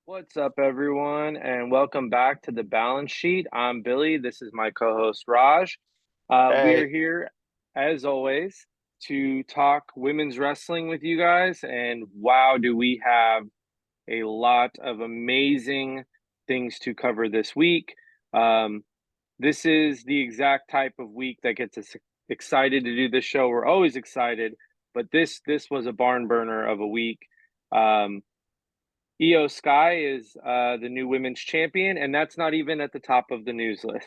What's up, everyone, and welcome back to the Balance Sheet. I'm Billy. This is my co-host Raj. We are Hey, here, as always, to talk women's wrestling with you guys. And wow, do we have a lot of amazing things to cover this week. Um, this is the exact type of week that gets us excited to do this show. We're always excited, but this was a barn burner of a week. Um, Iyo Sky is the new women's champion, and that's not even at the top of the news list.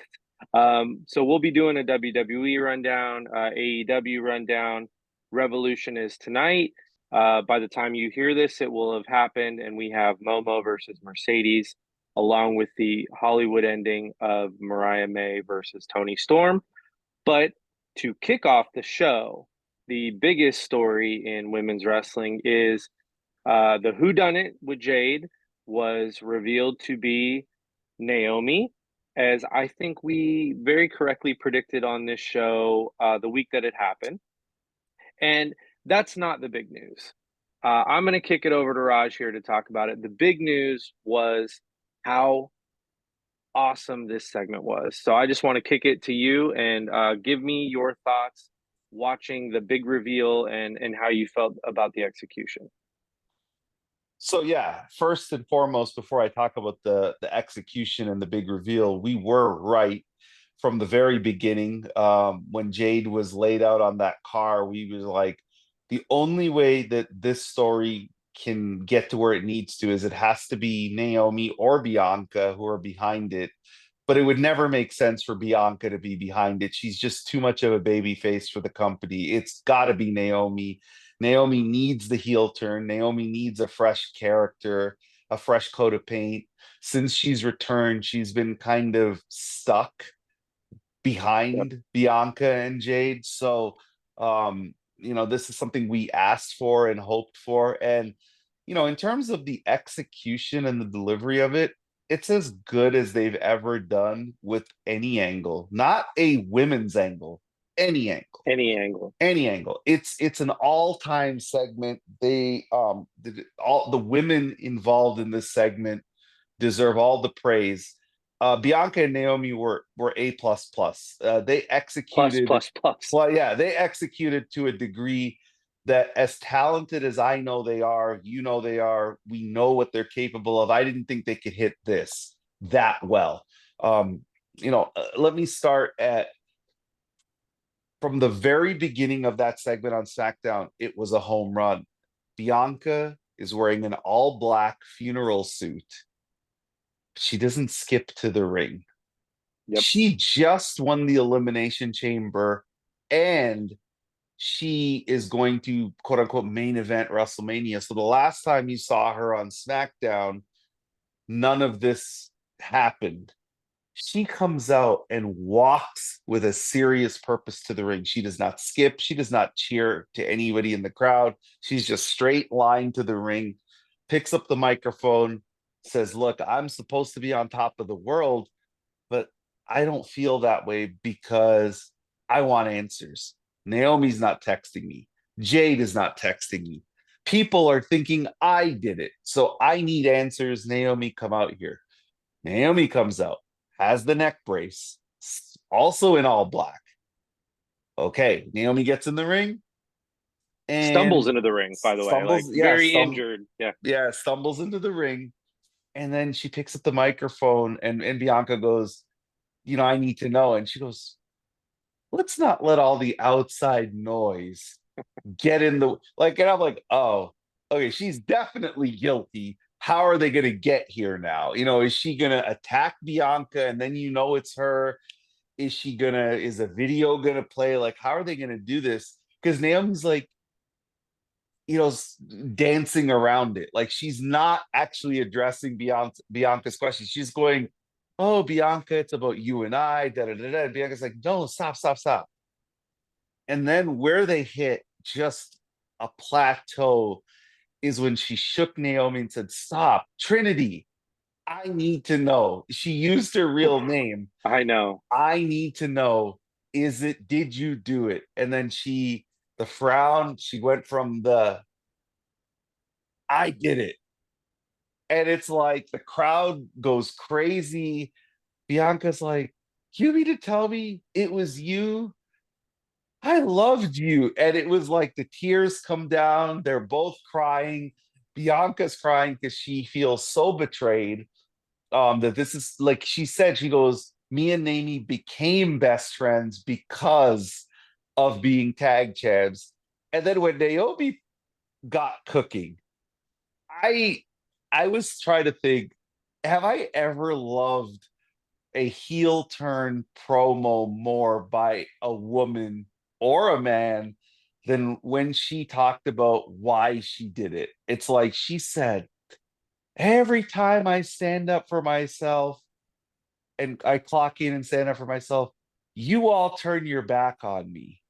So we'll be doing a WWE rundown, AEW rundown. Revolution is tonight. By the time you hear this, it will have happened, and we have Momo versus Mercedes, along with the Hollywood ending of Mariah May versus Toni Storm. But to kick off the show, the biggest story in women's wrestling is the whodunit with Jade was revealed to be Naomi, as I think we very correctly predicted on this show the week that it happened. And that's not the big news. I'm going to kick it over to Raj here to talk about it. The big news was how awesome this segment was. So I just want to kick it to you and give me your thoughts watching the big reveal and how you felt about the execution. so yeah, first and foremost, before I talk about the execution and the big reveal, we were right from the very beginning. When Jade was laid out on that car, we was like, the only way that this story can get to where it needs to is it has to be Naomi or Bianca who are behind it. But it would never make sense for Bianca to be behind it. She's just too much of a baby face for the company. It's got to be Naomi. Naomi needs the heel turn. Naomi needs a fresh character, a fresh coat of paint. Since she's returned, she's been kind of stuck Yep. behind Bianca and Jade. So, this is something we asked for and hoped for. And, in terms of the execution and the delivery of it, it's as good as they've ever done with any angle, not a women's angle, any angle. Any angle. Any angle. It's an all-time segment. All the women involved in this segment deserve all the praise. Bianca and Naomi were A plus plus. They Plus, executed plus, plus. well, yeah, they executed to a degree that, as talented as I know they are, they are, we know what they're capable of. I didn't think they could hit this that well. Let me start at from the very beginning of that segment on SmackDown. It was a home run. Bianca is wearing an all black funeral suit. She doesn't skip to the ring. Yep. She just won the Elimination Chamber, and she is going to quote unquote main event WrestleMania. So the last time you saw her on SmackDown, none of this happened. She comes out and walks with a serious purpose to the ring. She does not skip. She does not cheer to anybody in the crowd. She's just straight line to the ring, picks up the microphone, says, "Look, I'm supposed to be on top of the world, but I don't feel that way because I want answers. Naomi's not texting me. Jade is not texting me. People are thinking I did it. So I need answers. Naomi, come out here." Naomi comes out, has the neck brace, also in all black. Okay, Naomi gets in the ring Stumbles and into the ring, by the way, like very injured. Yeah. stumbles into the ring, and then she picks up the microphone and Bianca goes, "I need to know." And she goes, "Let's not let all the outside noise get in the like." And I'm like, "Oh, okay, she's definitely guilty. How are they going to get here now? Is she going to attack Bianca and then it's her? Is a video going to play? Like, how are they going to do this?" Because Naomi's like, dancing around it. Like, she's not actually addressing Bianca's question. She's going, "Oh, Bianca, it's about you and I." Da, da, da, da. And Bianca's like, "No, stop, stop, stop." And then where they hit just a plateau is when she shook Naomi and said, "Stop, Trinity. I need to know." She used her real name. I know. "I need to know, did you do it?" And then the frown, she went from the "I did it" And it's like the crowd goes crazy. Bianca's like, you mean to tell me it was you? I loved you. And it was like the tears come down. They're both crying. Bianca's crying because she feels so betrayed. That this is like she said, she goes, me and Naomi became best friends because of being tag champs. And then when Naomi got cooking, I I was trying to think, have I ever loved a heel turn promo more by a woman or a man than when she talked about why she did it? It's like she said, every time I stand up for myself and I clock in and stand up for myself, you all turn your back on me.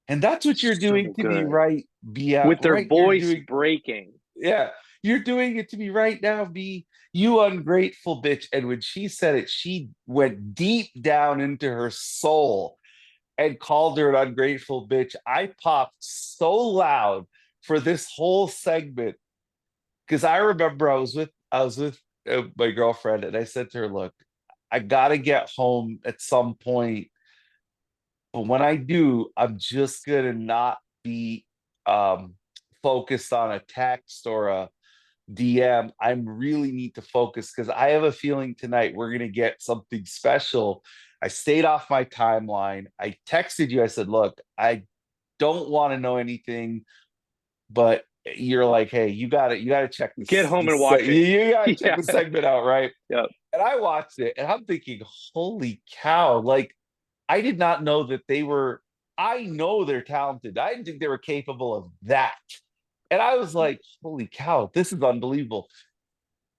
And that's what you're doing So to me good. right, Bia, With their right? You're voice doing, breaking. yeah, you're doing it to me right now, B. You ungrateful bitch. And when she said it, she went deep down into her soul and called her an ungrateful bitch. I popped so loud for this whole segment because I remember I was with my girlfriend and I said to her, "Look, I gotta get home at some point, but when I do, I'm just gonna not be um focused on a text or a DM. I really need to focus because I have a feeling tonight we're gonna get something special." I stayed off my timeline. I texted you. I said, "Look, I don't want to know anything, but you're like, hey, you gotta check Get this. home and watch it. You gotta check Yeah. the segment out, right?" Yep. And I watched it, and I'm thinking, holy cow! Like, I did not know that they were. I know they're talented. I didn't think they were capable of that. And I was like, holy cow, this is unbelievable.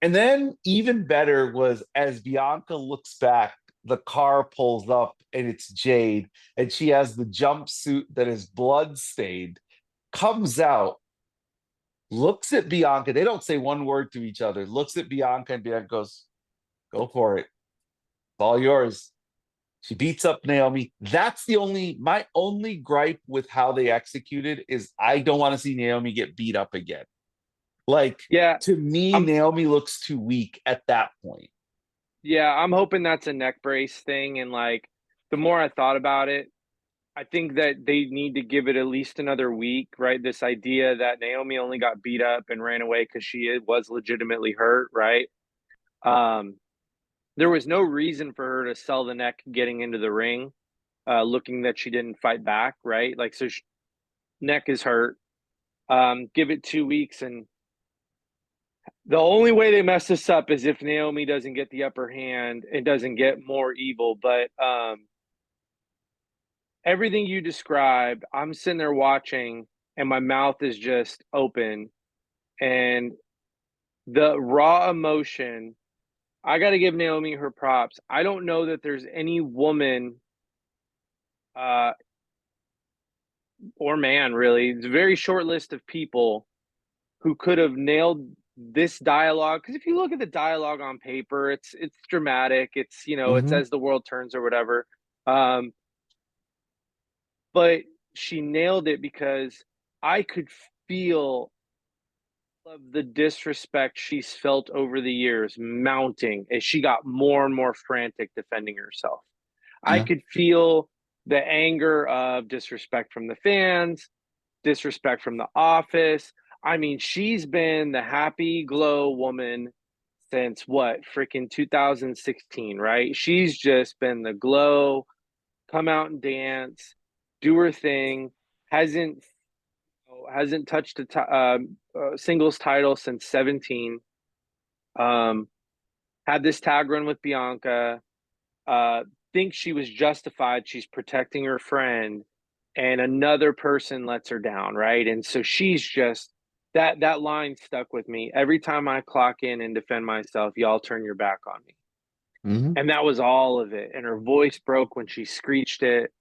And then even better was as Bianca looks back, the car pulls up and it's Jade, and she has the jumpsuit that is blood stained, comes out, looks at Bianca. They don't say one word to each other, looks at Bianca, and Bianca goes, go for it. It's all yours. She beats up Naomi. That's my only gripe with how they executed is I don't want to see Naomi get beat up again. Like, Yeah. to me, I'm Naomi looks too weak at that point. yeah, I'm hoping that's a neck brace thing. And like the more I thought about it, I think that they need to give it at least another week, right? This idea that Naomi only got beat up and ran away because she was legitimately hurt, right? Um, there was no reason for her to sell the neck getting into the ring, looking that she didn't fight back, right? Like, so neck is hurt. Give it 2 weeks, and the only way they mess this up is if Naomi doesn't get the upper hand and doesn't get more evil. But everything you described, I'm sitting there watching, and my mouth is just open, and the raw emotion. I got to give Naomi her props. I don't know that there's any woman uh, or man, really. It's a very short list of people who could have nailed this dialogue. Because if you look at the dialogue on paper, it's dramatic. It's it's Hmm. as the world turns or whatever. Um, but she nailed it because I could feel of the disrespect she's felt over the years mounting as she got more and more frantic defending herself. I Yeah. could feel the anger of disrespect from the fans, disrespect from the office. I mean, she's been the happy glow woman since what, freaking 2016, right? She's just been the glow, come out and dance, do her thing, hasn't hasn't touched a singles title since 17. Um, had this tag run with Bianca. Thinks she was justified. She's protecting her friend, and another person lets her down, right? And so she's just that line stuck with me. Every time I clock in and defend myself, y'all turn your back on me. Hmm. And that was all of it. And her voice broke when she screeched it.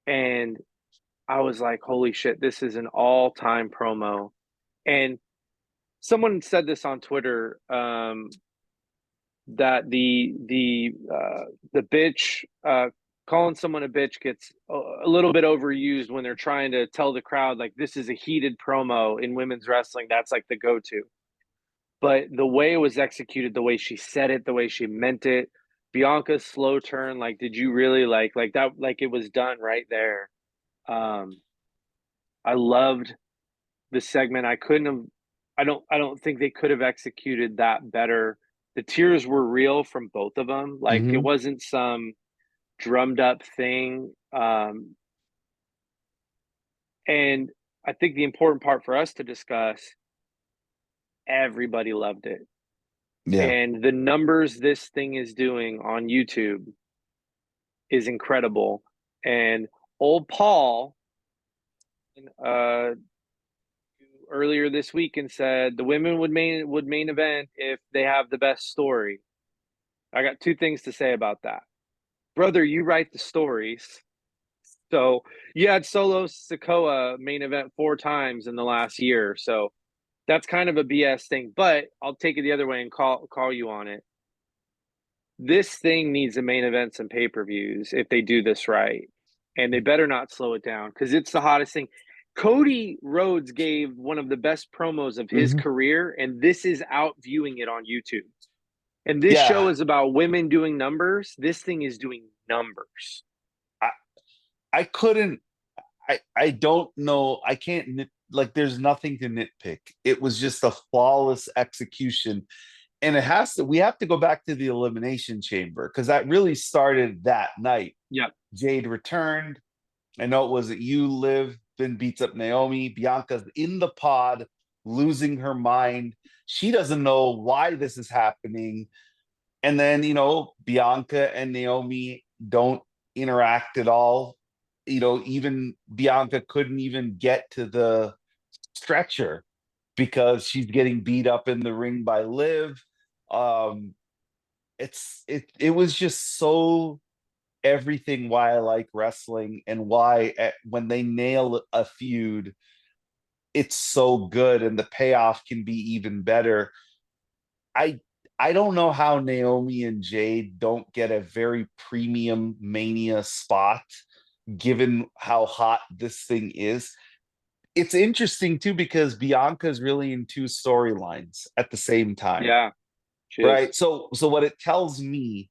And I was like, holy shit, this is an all-time promo. And someone said this on Twitter, that the bitch, calling someone a bitch gets a little bit overused when they're trying to tell the crowd like this is a heated promo in women's wrestling. That's like the go-to. but the way it was executed, the way she said it, the way she meant it, Bianca's slow turn, like, did you really like that? Like, it was done right there. Um, I loved the segment. I couldn't have. I don't think they could have executed that better. The tears were real from both of them. Like, it Hmm. wasn't some drummed up thing. And I think the important part for us to discuss, everybody loved it. Yeah. And the numbers this thing is doing on YouTube is incredible. And old Paul, uh, earlier this week and said the women would main event if they have the best story. I got two things to say about that. Brother, you write the stories. So you had Solo Sikoa main event 4 times in the last year. So that's kind of a BS thing. But I'll take it the other way and call you on it. This thing needs a main events and pay-per-views if they do this right. And they better not slow it down because it's the hottest thing. Cody Rhodes gave one of the best promos of his Hmm. career, and this is out viewing it on YouTube. And this show Yeah. is about women doing numbers. This thing is doing numbers. I, I couldn't, I don't know. I can't like, there's nothing to nitpick. It was just a flawless execution. And we have to go back to the Elimination Chamber because that really started that night. Yep. Jade returned. I know it was that you live, then beats up Naomi. Bianca's in the pod, losing her mind. She doesn't know why this is happening. And then, Bianca and Naomi don't interact at all. Even Bianca couldn't even get to the stretcher because she's getting beat up in the ring by Liv. Um, it was just so everything why I like wrestling and why when they nail a feud, it's so good and the payoff can be even better. I I don't know how Naomi and Jade don't get a very premium Mania spot given how hot this thing is. It's interesting too because Bianca's really in two storylines at the same time, Yeah. Cheers. right? So what it tells me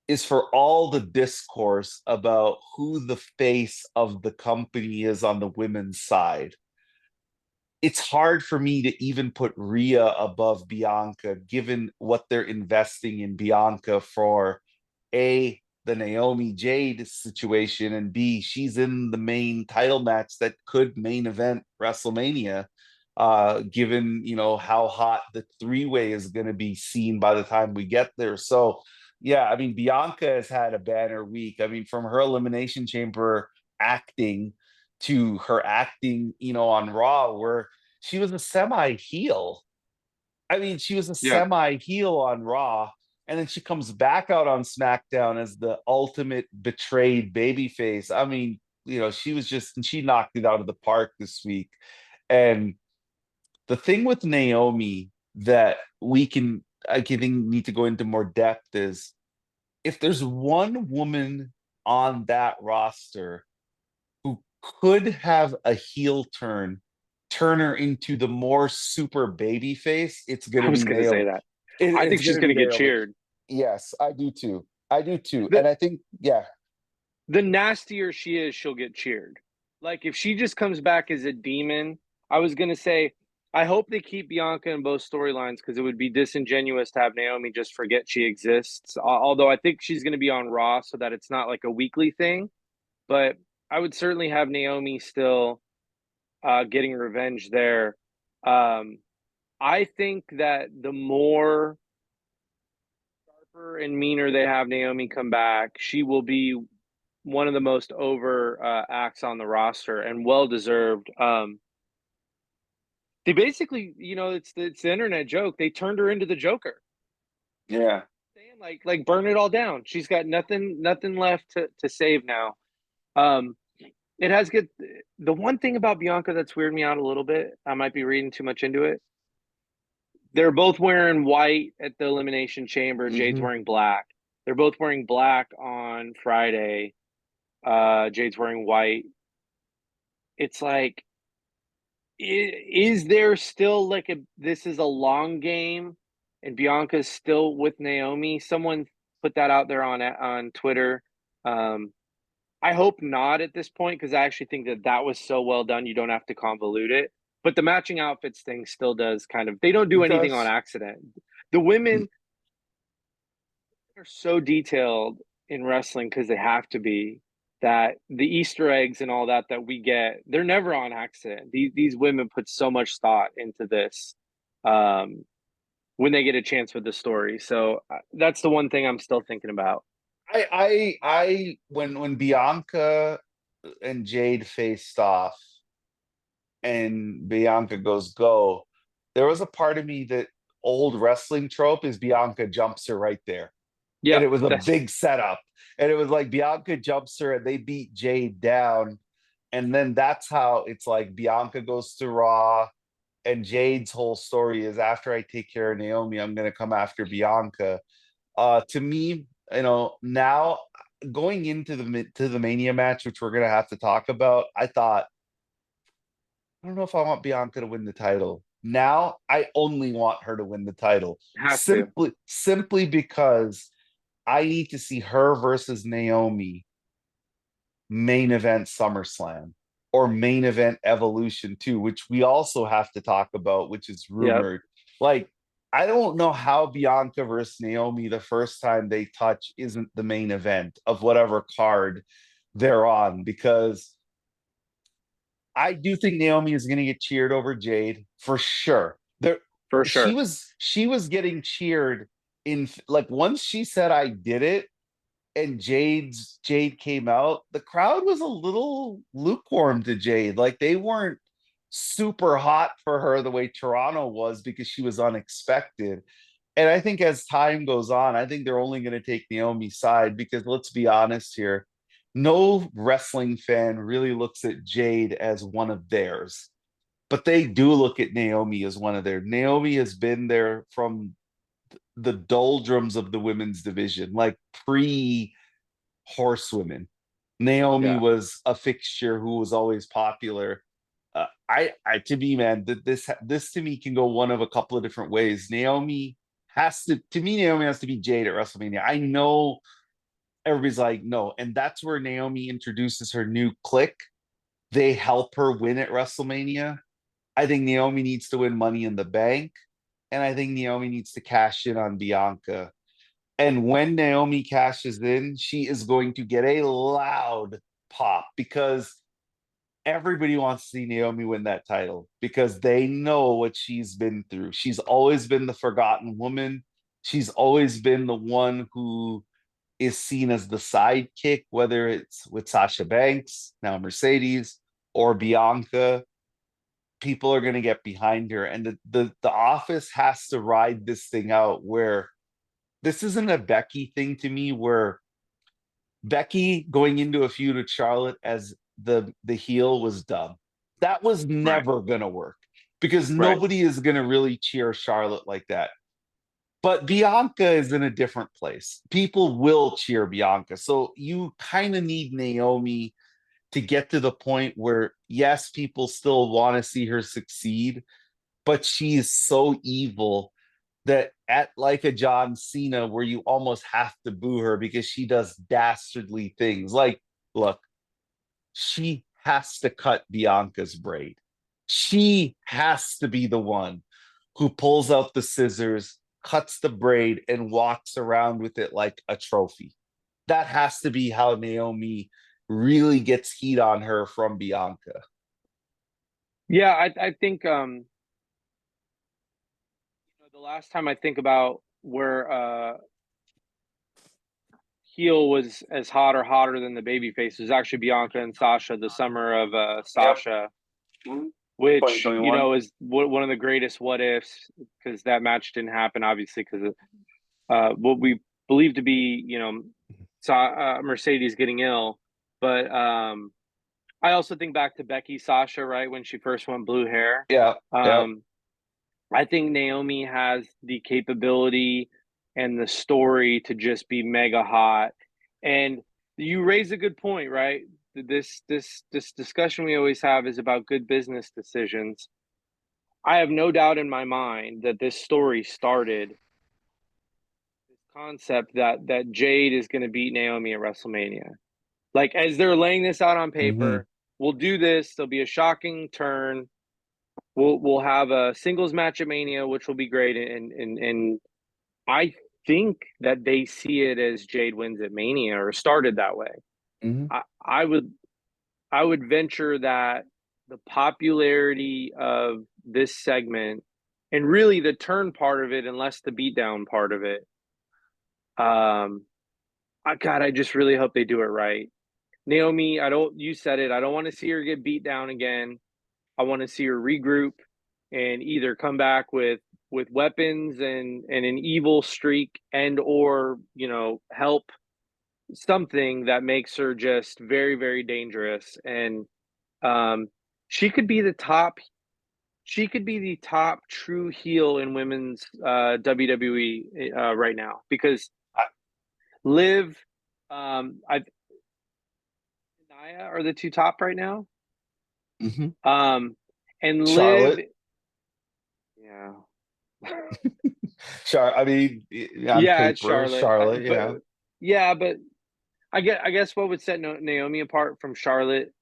is for all the discourse about who the face of the company is on the women's side, it's hard for me to even put Rhea above Bianca, given what they're investing in Bianca for A, the Naomi Jade situation, and B, she's in the main title match that could main event WrestleMania, given how hot the three-way is going to be seen by the time we get there. So yeah, I mean Bianca has had a banner week. I mean, from her Elimination Chamber acting to her acting, on Raw, where she was a semi heel. I mean, she was a Yeah. semi heel on Raw, and then she comes back out on SmackDown as the ultimate betrayed babyface. I mean, she knocked it out of the park this week. And the thing with Naomi that I think need to go into more depth is if there's one woman on that roster who could have a heel turn her into the more super baby face, it's I gonna was be going to say Naomi. that. I It's think she's gonna going be to get Naomi. cheered. Yes, I do too. I do too. The And I think, yeah, the nastier she is, she'll get cheered. Like, if she just comes back as a demon, I was going to say, I hope they keep Bianca in both storylines because it would be disingenuous to have Naomi just forget she exists. Although I think she's going to be on Raw so that it's not like a weekly thing. But I would certainly have Naomi still getting revenge there. Um, I think that the more sharper and meaner they have Naomi come back, she will be one of the most over acts on the roster and well deserved. They basically, it's the internet joke. They turned her into the Joker. yeah. Saying like burn it all down. She's got nothing left to save now. Um, it has good. The one thing about Bianca that's weirded me out a little bit. I might be reading too much into it. They're both wearing white at the Elimination Chamber. Jade's Hmm. wearing black. They're both wearing black on Friday. Jade's wearing white. It's like is there still like this is a long game and Bianca's still with Naomi? Someone put that out there on Twitter. Um, I hope not at this point because I actually think that was so well done. You don't have to convolute it. But the matching outfits thing still does kind of, they don't do It anything on does. accident. The women are so detailed in wrestling because they have to be, that the Easter eggs and all that we get, they're never on accident. These women put so much thought into this um, when they get a chance with the story. So that's the one thing I'm still thinking about. When Bianca and Jade faced off, and Bianca goes go, there was a part of me that old wrestling trope is Bianca jumps her right there. And Yep, it was a that's big setup. And it was like Bianca jumps her and they beat Jade down. And then that's how it's like Bianca goes to Raw. And Jade's whole story is after I take care of Naomi, I'm gonna come after Bianca. To me, now going into the Mania match, which we're gonna have to talk about, I thought, I don't know if I want Bianca to win the title. Now I only want her to win the title. has to. Simply because I need to see her versus Naomi main event SummerSlam or main event Evolution too, which we also have to talk about, which is Yep, rumored. Like, I don't know how Bianca versus Naomi the first time they touch isn't the main event of whatever card they're on, because I do think Naomi is going to get cheered over Jade for sure. There, for she sure. was she was getting cheered in, like, once she said I did it and Jade came out, the crowd was a little lukewarm to Jade. Like, they weren't super hot for her the way Toronto was because she was unexpected. And I think as time goes on, I think they're only going to take Naomi's side because let's be honest here, no wrestling fan really looks at Jade as one of theirs, but they do look at Naomi as one of theirs. Naomi has been there from the doldrums of the women's division, like pre horsewomen. Naomi Yeah, was a fixture who was always popular. To me, man, this to me can go one of a couple of different ways. Naomi has to be Jade at WrestleMania. I know everybody's like, no, and that's where Naomi introduces her new clique. They help her win at WrestleMania. I think Naomi needs to win Money in the Bank, and I think Naomi needs to cash in on Bianca. And when Naomi cashes in, she is going to get a loud pop because everybody wants to see Naomi win that title because they know what she's been through. She's always been the forgotten woman. She's always been the one who is seen as the sidekick, whether it's with Sasha Banks, now Mercedes, or Bianca. People are going to get behind her, and the office has to ride this thing out. Where this isn't a Becky thing to me, where Becky going into a feud with Charlotte as the heel was dumb. That was right, never going to work because right. nobody is going to really cheer Charlotte like that. But Bianca is in a different place. People will cheer Bianca. So you kind of need Naomi to get to the point where, yes, people still want to see her succeed, but she is so evil that at like a John Cena, where you almost have to boo her because she does dastardly things. Like, look, she has to cut Bianca's braid. She has to be the one who pulls out the scissors, cuts the braid, and walks around with it like a trophy. That has to be how Naomi really gets heat on her from Bianca. Yeah, I think the last time I think about where heel was as hot or hotter than the baby face was actually Bianca and Sasha, the summer of Yep. Sasha, which 2021. is one of the greatest what ifs because that match didn't happen obviously because of what we believe to be Mercedes getting ill, but I also think back to Becky Sasha right when she first went blue hair. Yeah. Yep. Um, I think Naomi has the capability and the story to just be mega hot. And you raise a good point, right? this discussion we always have is about good business decisions. I have no doubt in my mind that this story started this concept that Jade is going to beat Naomi at WrestleMania. Like as they're laying this out on Hmm. paper, we'll do this. There'll be a shocking turn. We'll have a singles match at Mania, which will be great. And I think that they see it as Jade wins at Mania or started that way. Hmm. I would venture that the popularity of this segment and really the turn part of it, and less the beatdown part of it. God, I just really hope they do it right. Naomi, I don't. You said it. I don't want to see her get beat down again. I want to see her regroup and either come back with weapons and an evil streak, and or help something that makes her just very very dangerous. And um, she could be the top. She could be the top true heel in women's WWE right now, because Liv, I Nia are the two top right now. Hmm. Um, and Liv, Charlotte. yeah, I mean, on yeah, it's paper, Charlotte. Charlotte. But Yeah. yeah, but I guess what would set Naomi apart from Charlotte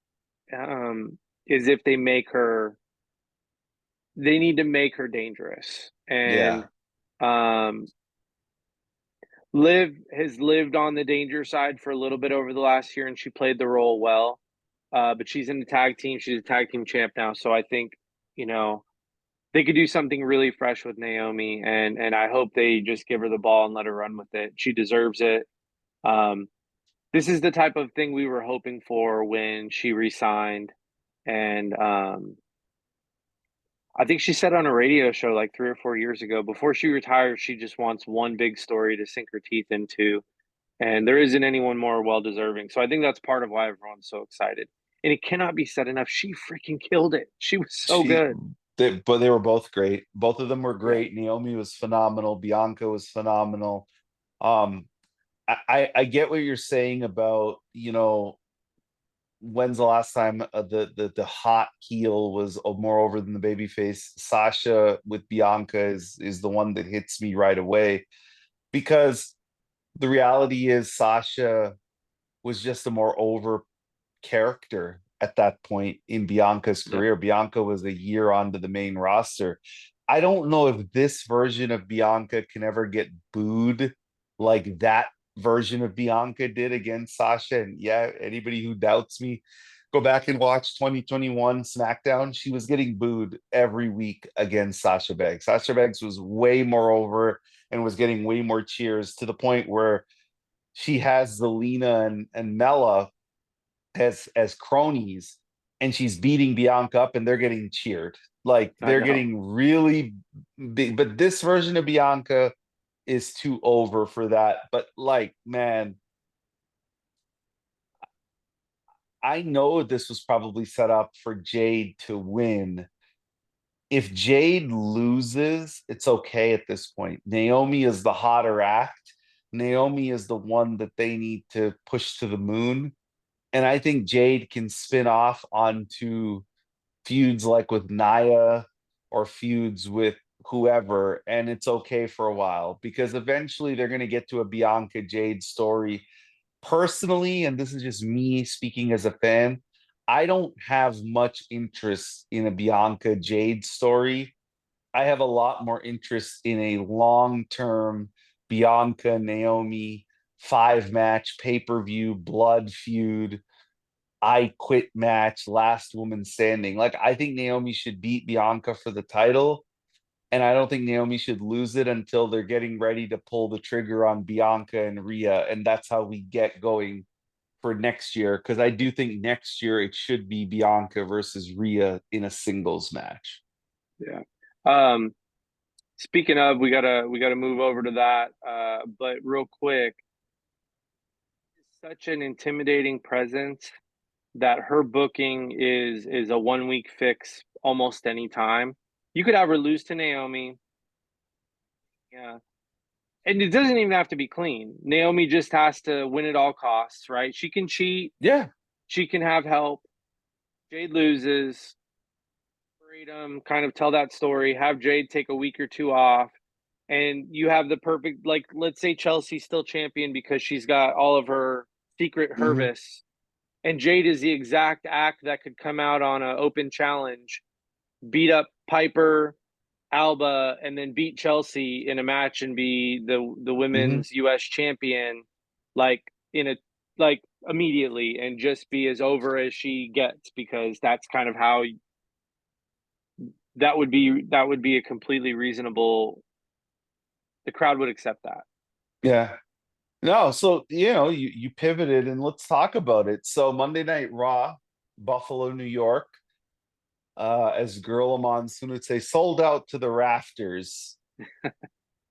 is if they need to make her dangerous. And Yeah. um, Liv has lived on the danger side for a little bit over the last year, and she played the role well. But she's in the tag team. She's a tag team champ now, so I think you know they could do something really fresh with Naomi, and I hope they just give her the ball and let her run with it. She deserves it. Um, this is the type of thing we were hoping for when she resigned, and I think she said on a radio show like 3 or 4 years ago, before she retires, she just wants one big story to sink her teeth into, and there isn't anyone more well deserving. So I think that's part of why everyone's so excited. And it cannot be said enough. She freaking killed it. She was so She, good. but they were both great. Both of them were Yeah. great. Naomi was phenomenal. Bianca was phenomenal. Um, I get what you're saying about, when's the last time the hot heel was more over than the baby face. Sasha with Bianca is the one that hits me right away, because the reality is Sasha was just a more over character at that point in Bianca's Yep. career. Bianca was a year onto the main roster. I don't know if this version of Bianca can ever get booed like that version of Bianca did against Sasha. And yeah, anybody who doubts me, go back and watch 2021 SmackDown. She was getting booed every week against Sasha Banks. Sasha Banks was way more over and was getting way more cheers, to the point where she has Zelina and Mella as cronies, and she's beating Bianca up and they're getting cheered. Like I they're know. getting really big. But this version of Bianca is too over for that. But like, man, I know this was probably set up for Jade to win. If Jade loses, it's okay at this point. Naomi is the hotter act. Naomi is the one that they need to push to the moon. And I think Jade can spin off onto feuds like with Nia or feuds with whoever, and it's okay for a while, because eventually they're going to get to a Bianca Jade story. Personally, and this is just me speaking as a fan, I don't have much interest in a Bianca Jade story. I have a lot more interest in a long-term Bianca Naomi 5 match pay-per-view blood feud, I quit match, last woman standing. Like, I think Naomi should beat Bianca for the title, and I don't think Naomi should lose it until they're getting ready to pull the trigger on Bianca and Rhea, and that's how we get going for next year. Because I do think next year it should be Bianca versus Rhea in a singles match. Yeah. Um, Speaking of, we gotta move over to that. But real quick, such an intimidating presence that her booking is a 1 week fix almost any time. You could have her lose to Naomi. Yeah. And it doesn't even have to be clean. Naomi just has to win at all costs, right? She can cheat. Yeah, She can have help. Jade loses, freedom, kind of tell that story, have Jade take a week or two off, and you have the perfect, like, let's say Chelsea's still champion because she's got all of her secret Hmm. Hervis, and Jade is the exact act that could come out on an open challenge, beat up Piper, Alba, and then beat Chelsea in a match and be the Hmm. women's US champion, like in a like immediately, and just be as over as she gets, because that's kind of how that would be a completely reasonable, the crowd would accept that. Yeah. No, so you pivoted and let's talk about it. So Monday Night Raw, Buffalo, New York, as Gorilla Monsoon would say, sold out to the rafters.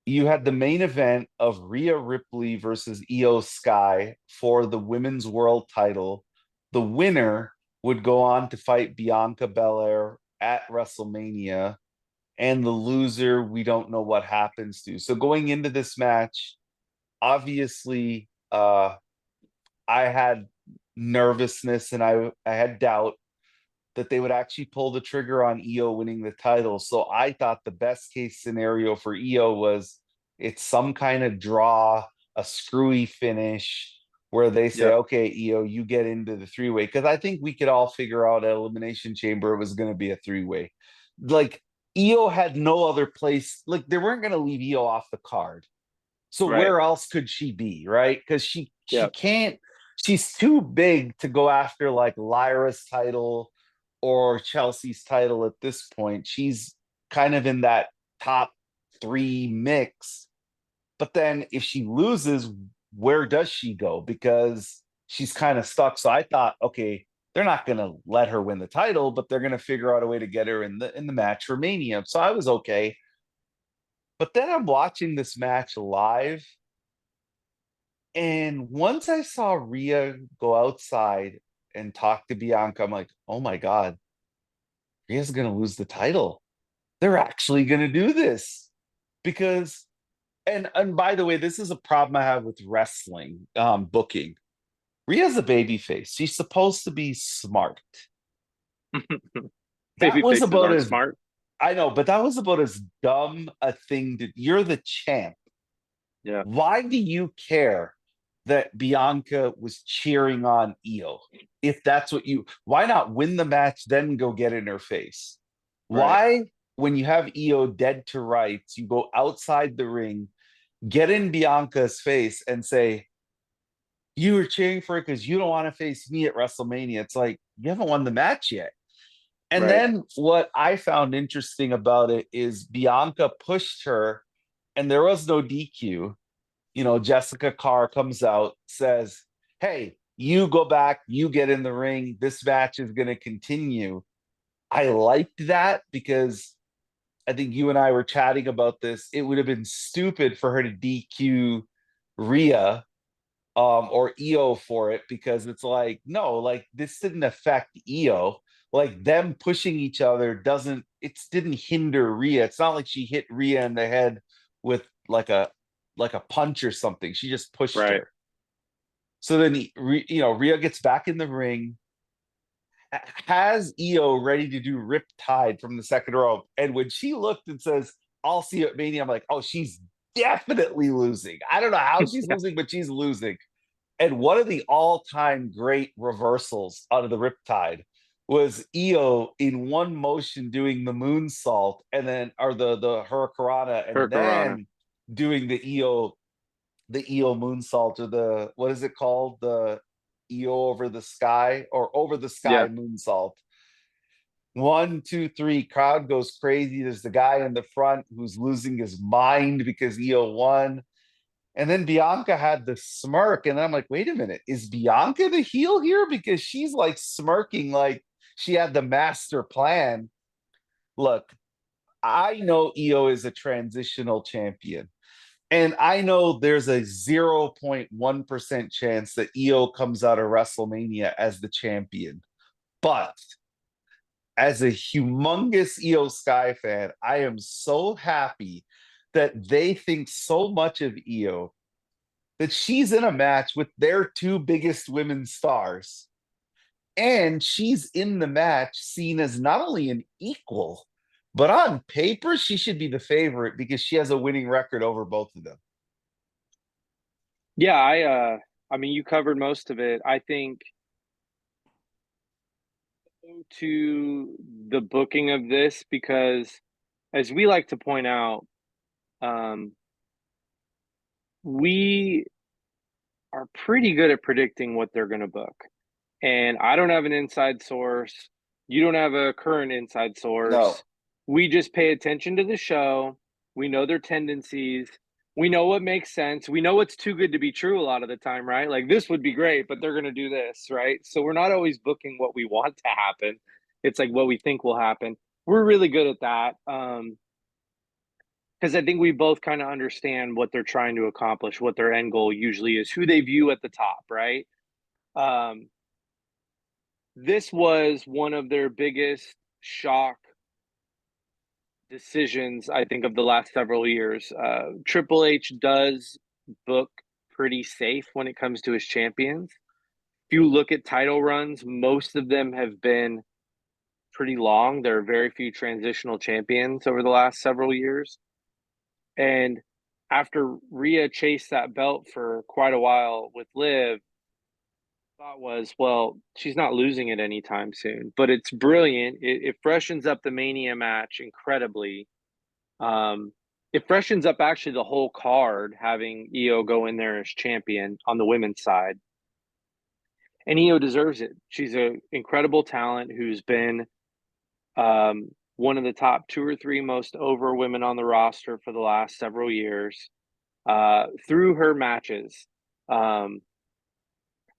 You had the main event of Rhea Ripley versus Iyo Sky for the women's world title. The winner would go on to fight Bianca Belair at WrestleMania, and the loser, we don't know what happens to. So going into this match, obviously, I had nervousness and I had doubt that they would actually pull the trigger on Iyo winning the title. So I thought the best case scenario for Iyo was it's some kind of draw, a screwy finish where they say, Yep. okay, Iyo, you get into the three-way. Because I think we could all figure out at Elimination Chamber it was going to be a three-way. Like, Iyo had no other place. Like, they weren't going to leave Iyo off the card. So Right. where else could she be, right? Because she Yep. can't, she's too big to go after like Lyra's title or Chelsea's title at this point. She's kind of in that top three mix. But then if she loses, where does she go? Because she's kind of stuck. So I thought, okay, they're not gonna let her win the title, but they're gonna figure out a way to get her in the match for Mania. So I was okay. But then I'm watching this match live, and once I saw Rhea go outside and talk to Bianca, I'm like, oh my God, Rhea's going to lose the title. They're actually going to do this. Because, and by the way, this is a problem I have with wrestling booking. Rhea's a baby face. She's supposed to be smart. That Baby was faces about aren't as, smart. I know, but that was about as dumb a thing to, you're the champ. Yeah. Why do you care that Bianca was cheering on Iyo? If that's what you, why not win the match, then go get in her face? Right. Why, when you have Iyo dead to rights, you go outside the ring, get in Bianca's face, and say, you were cheering for it because you don't want to face me at WrestleMania? It's like, you haven't won the match yet. And Right. then what I found interesting about it is Bianca pushed her, and there was no DQ. Jessica Carr comes out, says, hey, you go back, you get in the ring. This match is going to continue. I liked that because I think you and I were chatting about this. It would have been stupid for her to DQ Rhea or Iyo for it, because it's like, no, like this didn't affect Iyo. Like them pushing each other didn't hinder Rhea. It's not like she hit Rhea in the head with like a punch or something. She just pushed Right. her. So then Rhea gets back in the ring, has Iyo ready to do Riptide from the second rope, and when she looked and says, "I'll see you at Mania," I'm like, "Oh, she's definitely losing." I don't know how she's losing, but she's losing. And one of the all-time great reversals out of the Riptide was Iyo in one motion doing the moonsault, and then or the Hurricanrana, and Hurricanrana. then doing the Iyo moonsault, or the, what is it called? The Iyo over the sky, or over the sky Yeah. moonsault. One, two, three, crowd goes crazy. There's the guy in the front who's losing his mind because Iyo won. And then Bianca had the smirk, and I'm like, wait a minute, is Bianca the heel here? Because she's like smirking like she had the master plan. Look, I know Iyo is a transitional champion. And I know there's a 0.1% chance that Iyo comes out of WrestleMania as the champion. But as a humongous Iyo Sky fan, I am so happy that they think so much of Iyo that she's in a match with their two biggest women stars. And she's in the match seen as not only an equal, but on paper, she should be the favorite because she has a winning record over both of them. Yeah, I mean you covered most of it. I think to the booking of this because as we like to point out, um, we are pretty good at predicting what they're going to book. And I don't have an inside source. You don't have a current inside No. source. We just pay attention to the show. We know their tendencies. We know what makes sense. We know what's too good to be true a lot of the time, right? Like this would be great, but they're going to do this, right? So we're not always booking what we want to happen. It's like what we think will happen. We're really good at that. Because I think we both kind of understand what they're trying to accomplish, what their end goal usually is, who they view at the top, right? Um, this was one of their biggest shock decisions, I think, of the last several years. Triple H does book pretty safe when it comes to his champions. If you look at title runs, most of them have been pretty long. There are very few transitional champions over the last several years. And after Rhea chased that belt for quite a while with Liv, thought was, well, she's not losing it anytime soon. But it's brilliant. It freshens up the Mania match incredibly. It freshens up actually the whole card having Iyo go in there as champion on the women's side. And Iyo deserves it. She's an incredible talent who's been one of the top 2 or 3 most over women on the roster for the last several years through her matches. Um,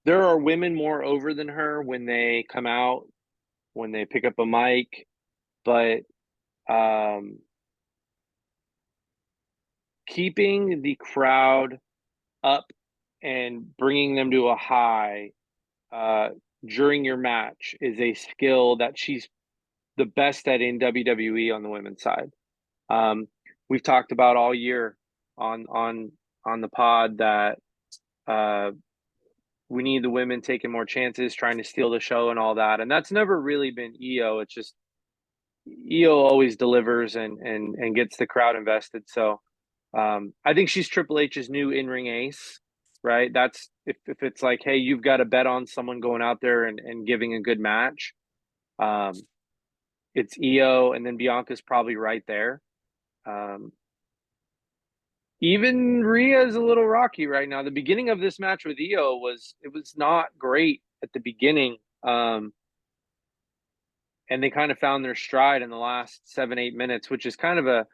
there are women more over than her when they come out, when they pick up a mic, but keeping the crowd up and bringing them to a high during your match is a skill that she's the best at in WWE on the women's side. We've talked about all year on the pod that uh, we need the women taking more chances, trying to steal the show and all that, and that's never really been Iyo. It's just Iyo always delivers and gets the crowd invested. So I think she's Triple H's new in-ring ace, right? That's if it's like, hey, you've got to bet on someone going out there and giving a good match. Um, it's Iyo, and then Bianca's probably right there. Um, even Rhea is a little rocky right now. The beginning of this match with Iyo was not great at the beginning. And they kind of found their stride in the last 7, 8 minutes, which is kind of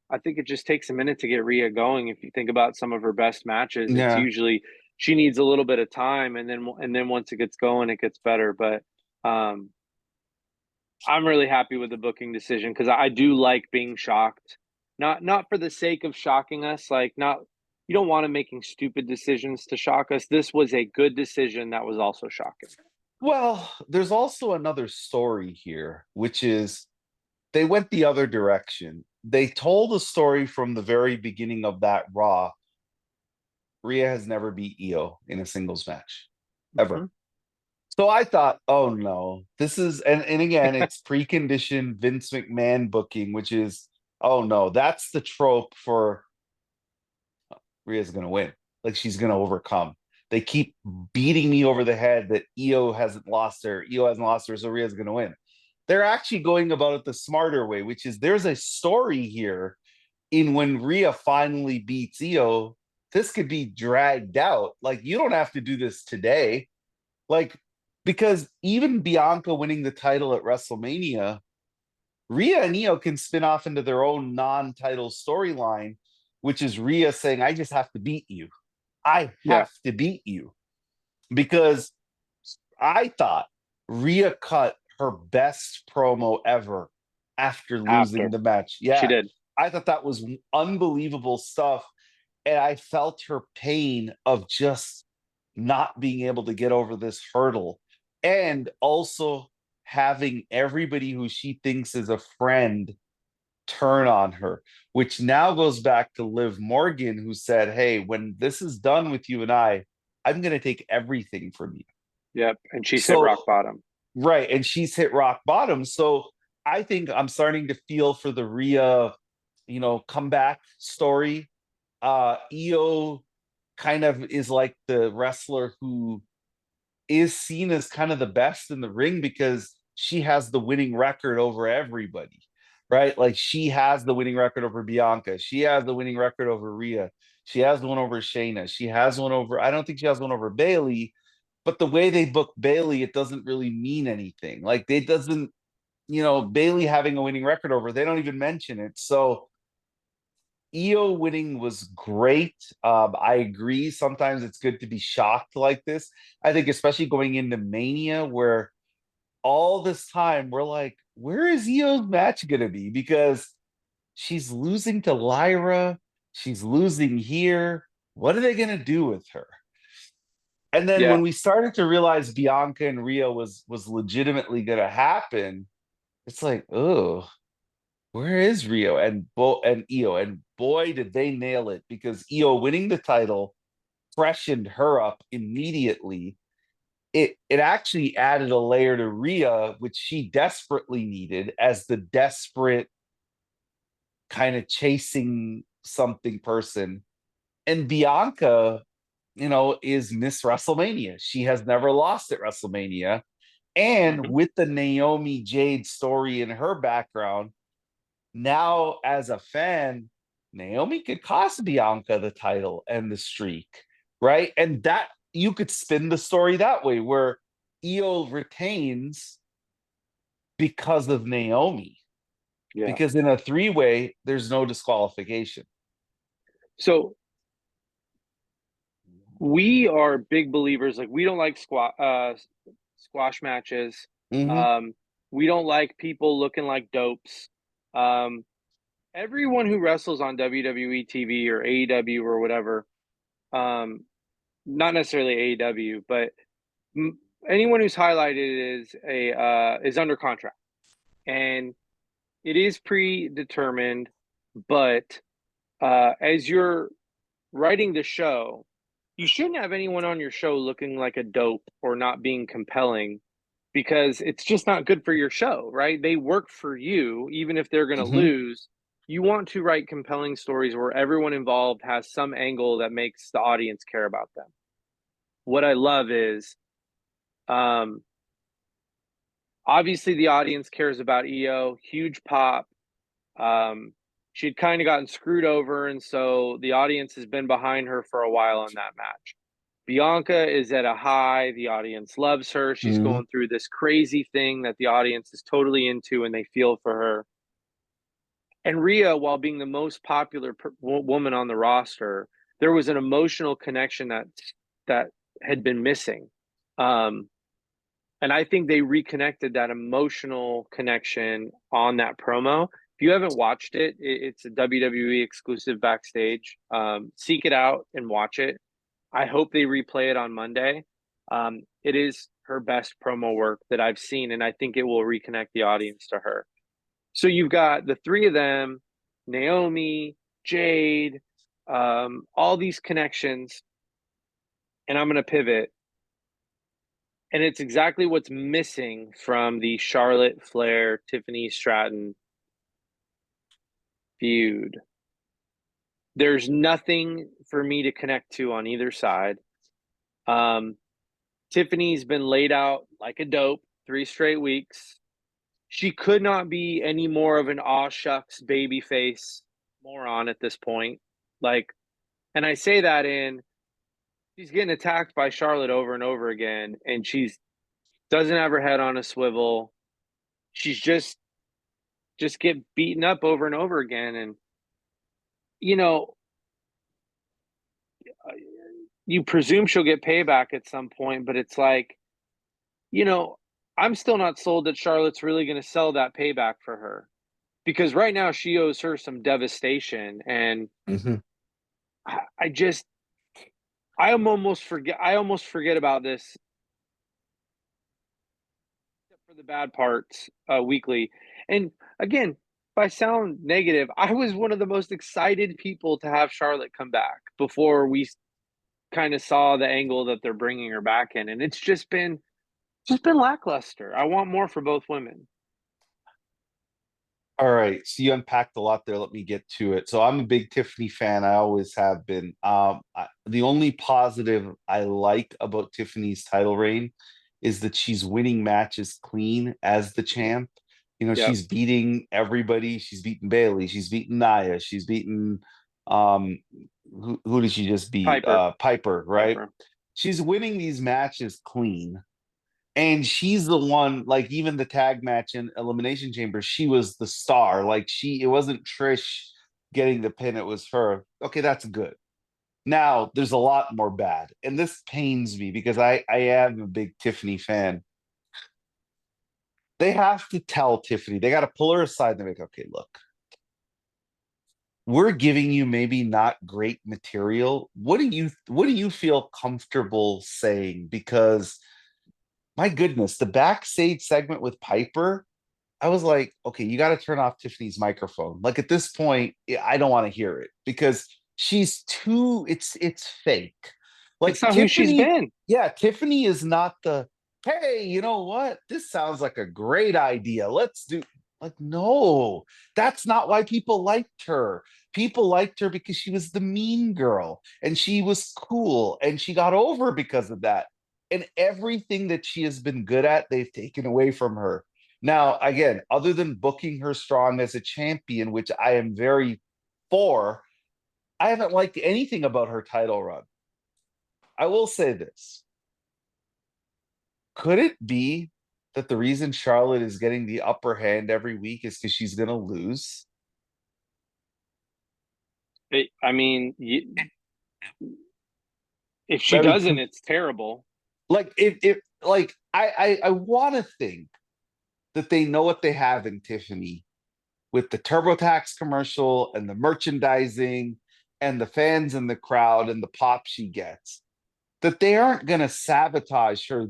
I think it just takes a minute to get Rhea going. If you think about some of her best matches, it's Yeah. usually she needs a little bit of time, and then once it gets going, it gets better. But um, I'm really happy with the booking decision because I do like being shocked, not for the sake of shocking us. Like not you don't want to making stupid decisions to shock us. This was a good decision that was also shocking. Well, there's also another story here, which is they went the other direction. They told a story from the very beginning of that Raw. Rhea has never beat Iyo in a singles match, Mm-hmm. ever. So I thought, oh no, this is and again, it's preconditioned Vince McMahon booking, which is, oh no, that's the trope for Rhea's gonna win. Like she's gonna overcome. They keep beating me over the head that Iyo hasn't lost her, Iyo hasn't lost her, so Rhea's gonna win. They're actually going about it the smarter way, which is there's a story here in when Rhea finally beats Iyo, this could be dragged out. Like you don't have to do this today. Like, because even Bianca winning the title at WrestleMania, Rhea and Iyo can spin off into their own non-title storyline, which is Rhea saying, I just have to beat you. I Yeah, have to beat you. Because I thought Rhea cut her best promo ever after losing after the match. she Yeah. did. I thought that was unbelievable stuff. And I felt her pain of just not being able to get over this hurdle and also having everybody who she thinks is a friend turn on her, which now goes back to Liv Morgan, who said, hey, when this is done with you and I'm going to take everything from you. Yep, and she's hit rock So bottom. right, and she's hit rock bottom. So I think I'm starting to feel for the Rhea, comeback story. Iyo kind of is like the wrestler who is seen as kind of the best in the ring because she has the winning record over everybody, right? Like she has the winning record over Bianca. She has the winning record over Rhea. She has one over Shayna. She has one over, I don't think she has one over Bailey, but the way they book Bailey, it doesn't really mean anything. Like it doesn't, Bailey having a winning record over, they don't even mention it. So Iyo winning was great. I agree. Sometimes it's good to be shocked like this. I think, especially going into Mania, where all this time we're like, where is Iyo's match going to be? Because she's losing to Lyra. She's losing here. What are they going to do with her? And then Yeah. when we started to realize Bianca and Rio was legitimately going to happen, it's like, oh, where is Rio and Io? And boy, did they nail it, because Io winning the title freshened her up immediately. It actually added a layer to Rhea, which she desperately needed as the desperate kind of chasing something person. And Bianca, is Miss WrestleMania. She has never lost at WrestleMania. And Mhm. with the Naomi Jade story in her background, now as a fan, Naomi could cost Bianca the title and the streak, right? And that you could spin the story that way, where Io retains because of Naomi. Yeah. Because in a three-way, there's no disqualification. So we are big believers. Like we don't like squash matches. Hmm. Um, we don't like people looking like dopes. Um, everyone who wrestles on WWE TV or AEW or whatever, um, not necessarily AEW, but m- anyone who's highlighted is under contract, and it is predetermined. But as you're writing the show, you shouldn't have anyone on your show looking like a dope or not being compelling, because it's just not good for your show, right? They work for you, even if they're going to Hmm. lose. You want to write compelling stories where everyone involved has some angle that makes the audience care about them. What I love is, um, obviously, the audience cares about Iyo, huge pop. Um, she'd kind of gotten screwed over, and so the audience has been behind her for a while on that match. Bianca is at a high. The audience loves her. She's Hmm. going through this crazy thing that the audience is totally into and they feel for her. And Rhea, while being the most popular woman on the roster, there was an emotional connection that had been missing. Um, and I think they reconnected that emotional connection on that promo. If you haven't watched it's a WWE exclusive backstage. Seek it out and watch it. I hope they replay it on Monday. It is her best promo work that I've seen, and I think it will reconnect the audience to her. So you've got the three of them, Naomi, Jade, all these connections, and I'm going to pivot. And it's exactly what's missing from the Charlotte Flair, Tiffany Stratton feud. There's nothing for me to connect to on either side. Um, Tiffany's been laid out like a dope 3 straight weeks. She could not be any more of an aw shucks baby face moron at this point. Like, and I say that in she's getting attacked by Charlotte over and over again, and she's doesn't have her head on a swivel. She's just get beaten up over and over again, and you know, you presume she'll get payback at some point, but it's like, you know, I'm still not sold that Charlotte's really going to sell that payback for her, because right now she owes her some devastation, and Hmm. I just I almost forget about this for the bad parts weekly. And again, if I sound negative, I was one of the most excited people to have Charlotte come back before we kind of saw the angle that they're bringing her back in, and it's just been Just been lackluster. I want more for both women. All right, so you unpacked a lot there. Let me get to it. So I'm a big Tiffany fan. I always have been. The only positive I like about Tiffany's title reign is that she's winning matches clean as the champ. Yep. She's beating everybody. She's beating Bailey. She's beating Nia. She's beating um who did she just beat? Piper. Piper, right? Piper. She's winning these matches clean. And she's the one, like even the tag match in Elimination Chamber, she was the star. Like it wasn't Trish getting the pin, it was her. Okay, that's good. Now there's a lot more bad. And this pains me because I am a big Tiffany fan. They have to tell Tiffany, they got to pull her aside and make, okay, look, we're giving you maybe not great material. What do you feel comfortable saying? Because my goodness, the backstage segment with Piper, I was like, okay, you got to turn off Tiffany's microphone. Like at this point, I don't want to hear it because she's too, it's fake. It's Like not who she's Tiffany, been. yeah, Tiffany is not the, hey, you know what? This sounds like a great idea. Let's do, like, no, that's not why people liked her. People liked her because she was the mean girl and she was cool and she got over because of that. And everything that she has been good at, they've taken away from her. Now, again, other than booking her strong as a champion, which I am very for, I haven't liked anything about her title run. I will say this. Could it be that the reason Charlotte is getting the upper hand every week is because she's going to lose? I mean, if she I mean, doesn't, it's terrible. like if like I want to think that they know what they have in Tiffany with the TurboTax commercial and the merchandising and the fans in the crowd and the pop she gets, that they aren't going to sabotage her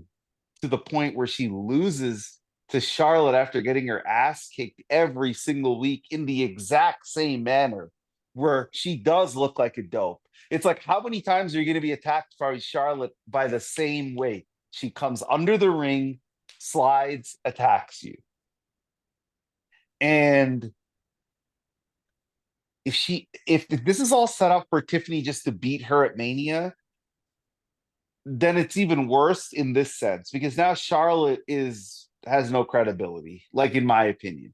to the point where she loses to Charlotte after getting her ass kicked every single week in the exact same manner, where she does look like a dope. It's like, how many times are you going to be attacked by Charlotte by the same way? She comes under the ring, slides, attacks you. And if this is all set up for Tiffany just to beat her at Mania, then it's even worse in this sense because now Charlotte has no credibility, like in my opinion.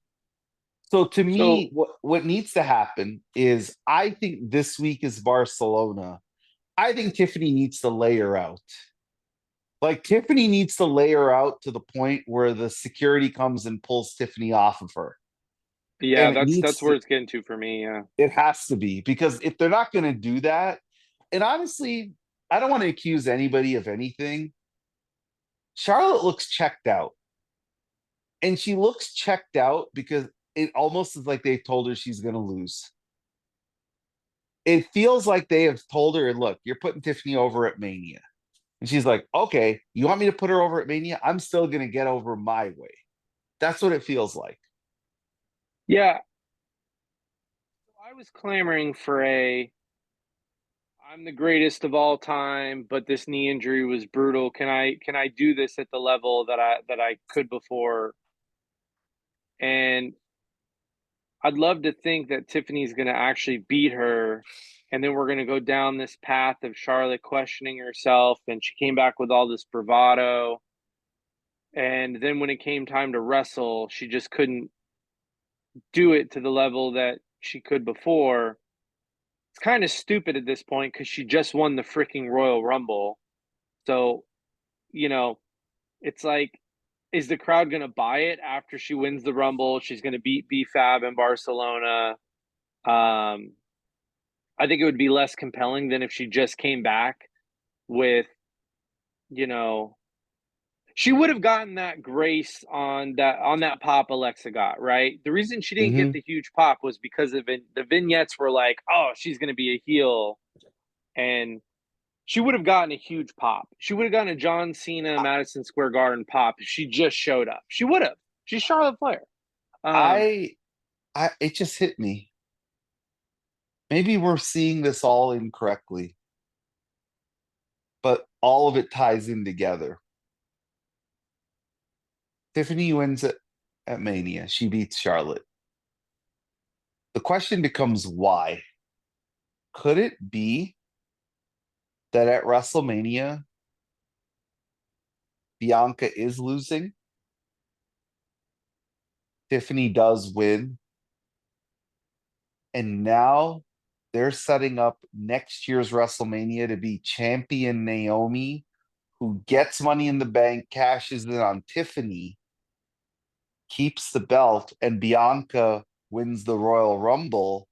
So to So me, what needs to happen is I think this week is Barcelona. I think Tiffany needs to lay her out. Like Tiffany needs to lay her out to the point where the security comes and pulls Tiffany off of her. yeah, And it that's needs where to it's getting to for me. Yeah. it has to be because if they're not going to do that, and honestly, I don't want to accuse anybody of anything. Charlotte looks checked out. And she looks checked out because it almost is like they've told her she's going to lose. It feels like they have told her, look, you're putting Tiffany over at Mania. And she's like, okay, you want me to put her over at Mania? I'm still going to get over my way. That's what it feels like. Yeah. I was clamoring for I'm the greatest of all time, but this knee injury was brutal. Can I do this at the level that I could before? And I'd love to think that Tiffany's going to actually beat her. And then we're going to go down this path of Charlotte questioning herself. And she came back with all this bravado. And then when it came time to wrestle, she just couldn't do it to the level that she could before. It's kind of stupid at this point because she just won the freaking Royal Rumble. So, you know, it's like, is the crowd going to buy it after she wins the Rumble? She's going to beat BFAB in Barcelona. Um, I think it would be less compelling than if she just came back with, you know, she would have gotten that grace on that pop Alexa got, right? The reason she didn't get Hmm. the huge pop was because of the vignettes were like, oh, she's going to be a heel, and she would have gotten a huge pop. She would have gotten a John Cena Madison Square Garden pop if she just showed up. She would have. She's Charlotte Flair. Um, I, it just hit me. Maybe we're seeing this all incorrectly, but all of it ties in together. Tiffany wins at Mania. She beats Charlotte. The question becomes why? Could it be that at WrestleMania, Bianca is losing? Tiffany does win. And now they're setting up next year's WrestleMania to be champion Naomi, who gets money in the bank, cashes in on Tiffany, keeps the belt, and Bianca wins the Royal Rumble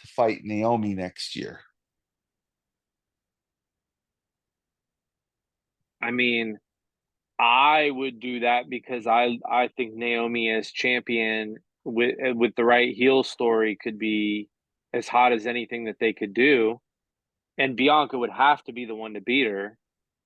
to fight Naomi next year. I mean, I would do that because I think Naomi as champion with the right heel story could be as hot as anything that they could do, and Bianca would have to be the one to beat her,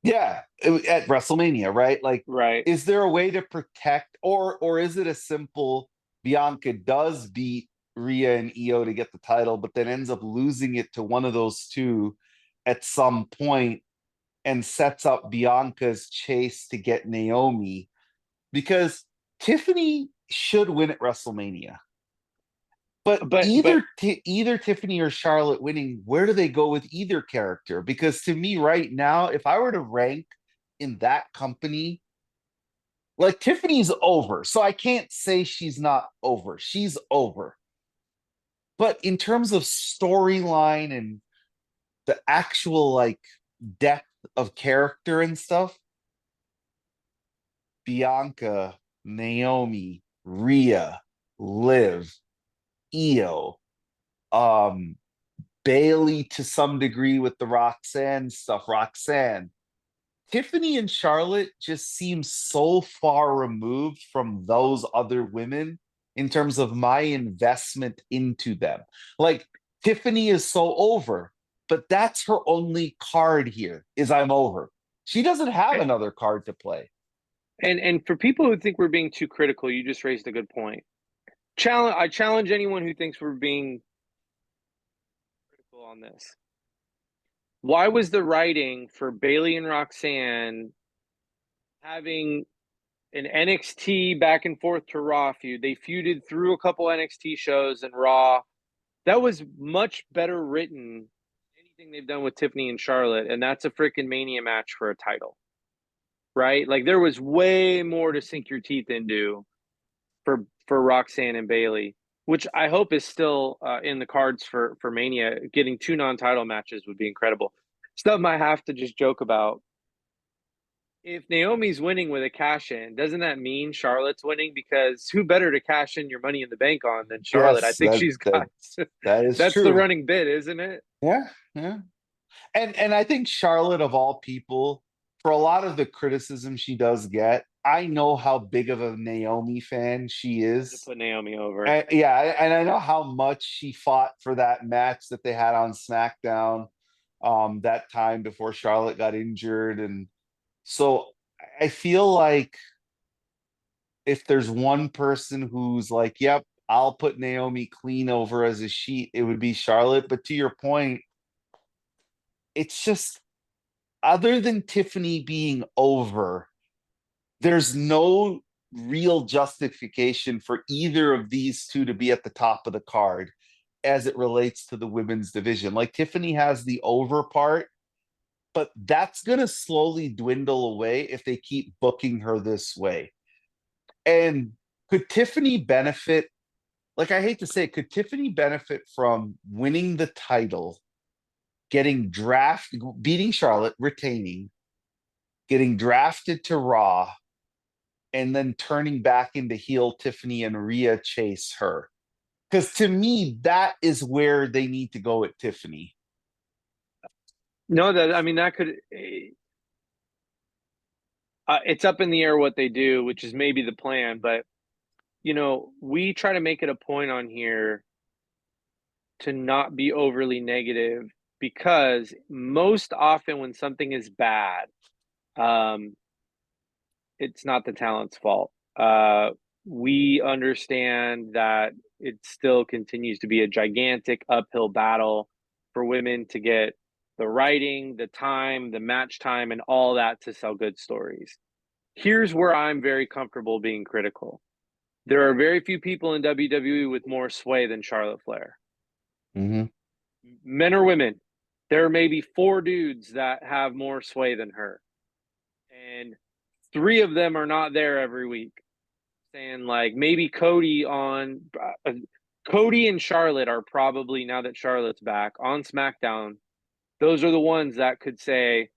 Yeah, at WrestleMania, right? Like, right? is there a way to protect, or is it a simple Bianca does beat Rhea and Iyo to get the title, but then ends up losing it to one of those two at some point and sets up Bianca's chase to get Naomi? Because Tiffany should win at WrestleMania. But But either Tiffany or Charlotte winning, where do they go with either character? Because to me, right now, if I were to rank in that company, like Tiffany's over, so I can't say she's not over. She's over. But in terms of storyline and the actual like depth of character and stuff, Bianca, Naomi, Rhea, Liv, Io, um, Bailey to some degree with the Roxanne stuff. Roxanne. Tiffany and Charlotte just seem so far removed from those other women in terms of my investment into them. Like Tiffany is so over, but that's her only card here is I'm over. She doesn't have another card to play. and for people who think we're being too critical, you just raised a good point. I challenge anyone who thinks we're being critical on this. Why was the writing for Bailey and Roxanne having an NXT back and forth to Raw feud? They feuded through a couple NXT shows and Raw. That was much better written than anything they've done with Tiffany and Charlotte, and that's a freaking Mania match for a title, right? Like there was way more to sink your teeth into for Roxanne and Bailey, which I hope is still in the cards for Mania. Getting two non-title matches would be incredible. Stuff might have to just joke about. If Naomi's winning with a cash in, doesn't that mean Charlotte's winning? Because who better to cash in your money in the bank on than Charlotte? I Yes, think she's got that is that's the true. running bid, isn't it? Yeah, yeah. And I think Charlotte of all people, for a lot of the criticism she does get, I know how big of a Naomi fan she To is. put Naomi over. And, yeah, and I know how much she fought for that match that they had on SmackDown that time before Charlotte got injured. And so I feel like if there's one person who's like, yep, I'll put Naomi clean over as a sheet, it would be Charlotte. But to your point, it's just other than Tiffany being over, there's no real justification for either of these two to be at the top of the card as it relates to the women's division. Like Tiffany has the over part, but that's going to slowly dwindle away if they keep booking her this way. And could Tiffany benefit? Like, I hate to say it, could Tiffany benefit from winning the title, getting drafted, beating Charlotte, retaining, getting drafted to Raw, and then turning back into heel Tiffany and Rhea chase her? Because to me, that is where they need to go at Tiffany. No, that I mean that could. It's up in the air what they do, which is maybe the plan. But we try to make it a point on here to not be overly negative because most often when something is bad, um, it's not the talent's fault. We understand that it still continues to be a gigantic uphill battle for women to get the writing, the time, the match time, and all that to sell good stories. Here's where I'm very comfortable being critical. There are very few people in WWE with more sway than Charlotte Flair. Mhm. Men or women, there are maybe 4 dudes that have more sway than her. And 3 of them are not there every week. Saying like maybe Cody and Charlotte are probably, now that Charlotte's back on SmackDown, those are the ones that could say,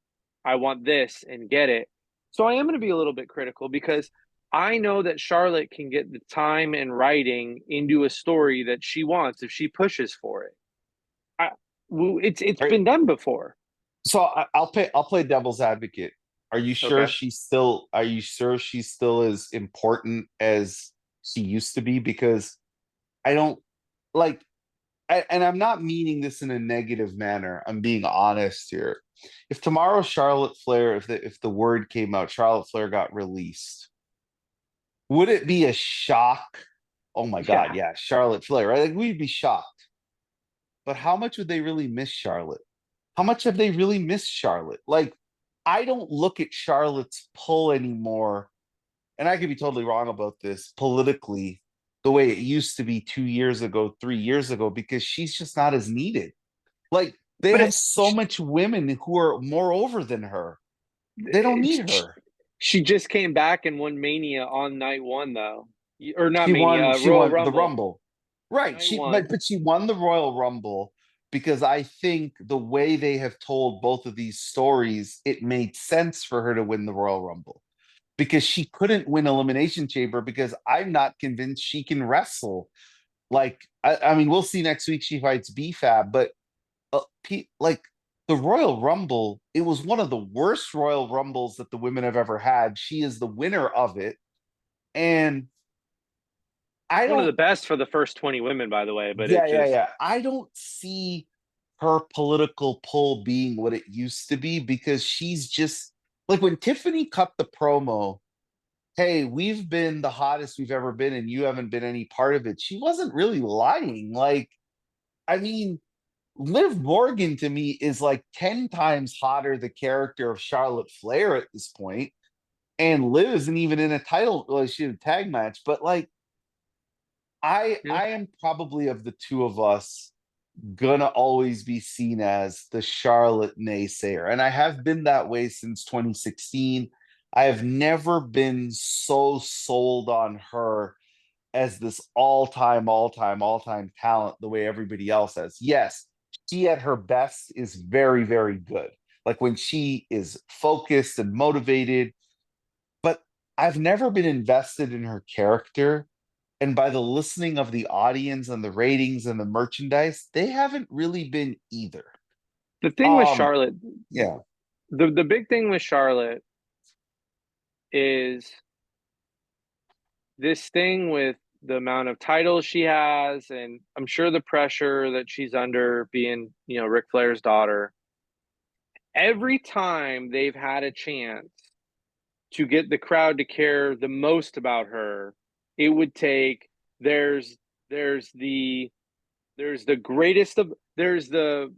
I want this and get it. So I am going to be a little bit critical because I know that Charlotte can get the time and writing into a story that she wants if she pushes for it. I, it's Right. been done before. So I'll play devil's advocate. Are you sure Okay. she's still? Are you sure she's still as important as she used to be? Because I don't like, and I'm not meaning this in a negative manner. I'm being honest here. If tomorrow Charlotte Flair, if the word came out, Charlotte Flair got released, would it be a shock? Oh my God, Yeah. yeah, Charlotte Flair, right? Like we'd be shocked. But how much would they really miss Charlotte? How much have they really missed Charlotte? Like, I don't look at Charlotte's pull anymore, and I could be totally wrong about this politically, the way it used to be 2 years ago, 3 years ago, because she's just not as needed. Like, they But have so much women who are more over than her. They don't need her. she just came back and won Mania on night one, though. Or not Mania, She Royal won the Rumble, Rumble. Right. night one. But she won the Royal Rumble because I think the way they have told both of these stories, it made sense for her to win the Royal Rumble. Because she couldn't win Elimination Chamber because I'm not convinced she can wrestle. Like, I mean, we'll see next week she fights BFAB, but like the Royal Rumble, it was one of the worst Royal Rumbles that the women have ever had. She is the winner of it. And I One of don't, the best for the first 20 women, by the way, but yeah, it yeah, just, yeah. I don't see her political pull being what it used to be because she's just like when Tiffany cut the promo, hey, we've been the hottest we've ever been, and you haven't been any part of it. She wasn't really lying. Like, I mean, Liv Morgan to me is like 10 times hotter the character of Charlotte Flair at this point. And Liv isn't even in a title, well, she's in a tag match, but like yeah. I am probably of the two of us gonna always be seen as the Charlotte naysayer. And I have been that way since 2016. I have never been so sold on her as this all time talent the way everybody else has. Yes, she at her best is very, very good. Like when she is focused and motivated, but I've never been invested in her character. And by the listening of the audience and the ratings and the merchandise, they haven't really been either. The thing with Um, Charlotte, yeah. the big thing with Charlotte is this thing with the amount of titles she has, and I'm sure the pressure that she's under being, Ric Flair's daughter. Every time they've had a chance to get the crowd to care the most about her, it would take there's there's the greatest of there's the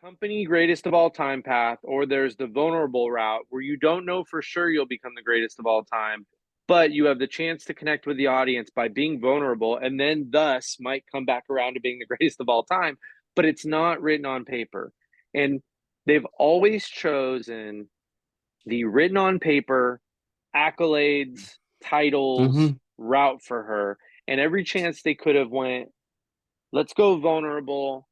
company greatest of all time path, or there's the vulnerable route where you don't know for sure you'll become the greatest of all time, but you have the chance to connect with the audience by being vulnerable and then thus might come back around to being the greatest of all time, but it's not written on paper. And they've always chosen the written on paper accolades, titles Hmm. route for her. And every chance they could have went, let's go vulnerable,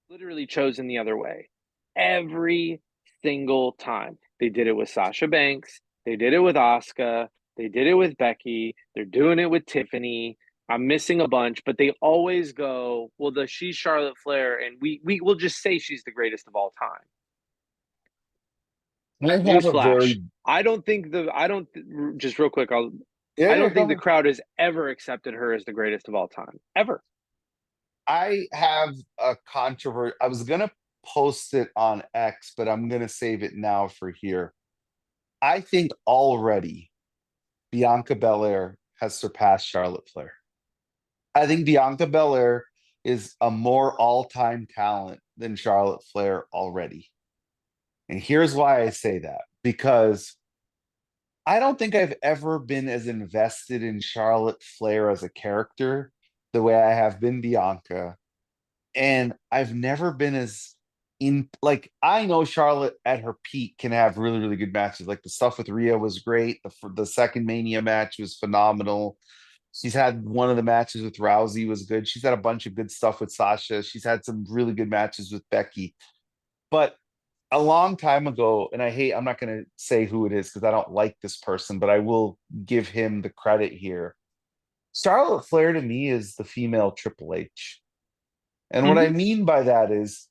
literally chosen the other way. Every single time. They did it with Sasha Banks. They did it with Asuka. They did it with Becky. They're doing it with Tiffany. I'm missing a bunch, but they always go, well, she's Charlotte Flair, and we will just say she's the greatest of all time. I have a Newsflash. very I don't, just real quick, yeah, I yeah, don't go think the ahead. crowd has ever accepted her as the greatest of all time. Ever. I have a controversy. I was gonna post it on X, but I'm gonna save it now for here. I think already Bianca Belair has surpassed Charlotte Flair. I think Bianca Belair is a more all-time talent than Charlotte Flair already. And here's why I say that. Because I don't think I've ever been as invested in Charlotte Flair as a character the way I have been Bianca. And I've never been as in like I know Charlotte at her peak can have really, really good matches. Like the stuff with Rhea was great. The second Mania match was phenomenal. She's had one of the matches with Rousey was good. She's had a bunch of good stuff with Sasha. She's had some really good matches with Becky. But a long time ago, and I'm not going to say who it is because I don't like this person, but I will give him the credit here. Charlotte Flair to me is the female Triple H. And what I Hmm. mean by that is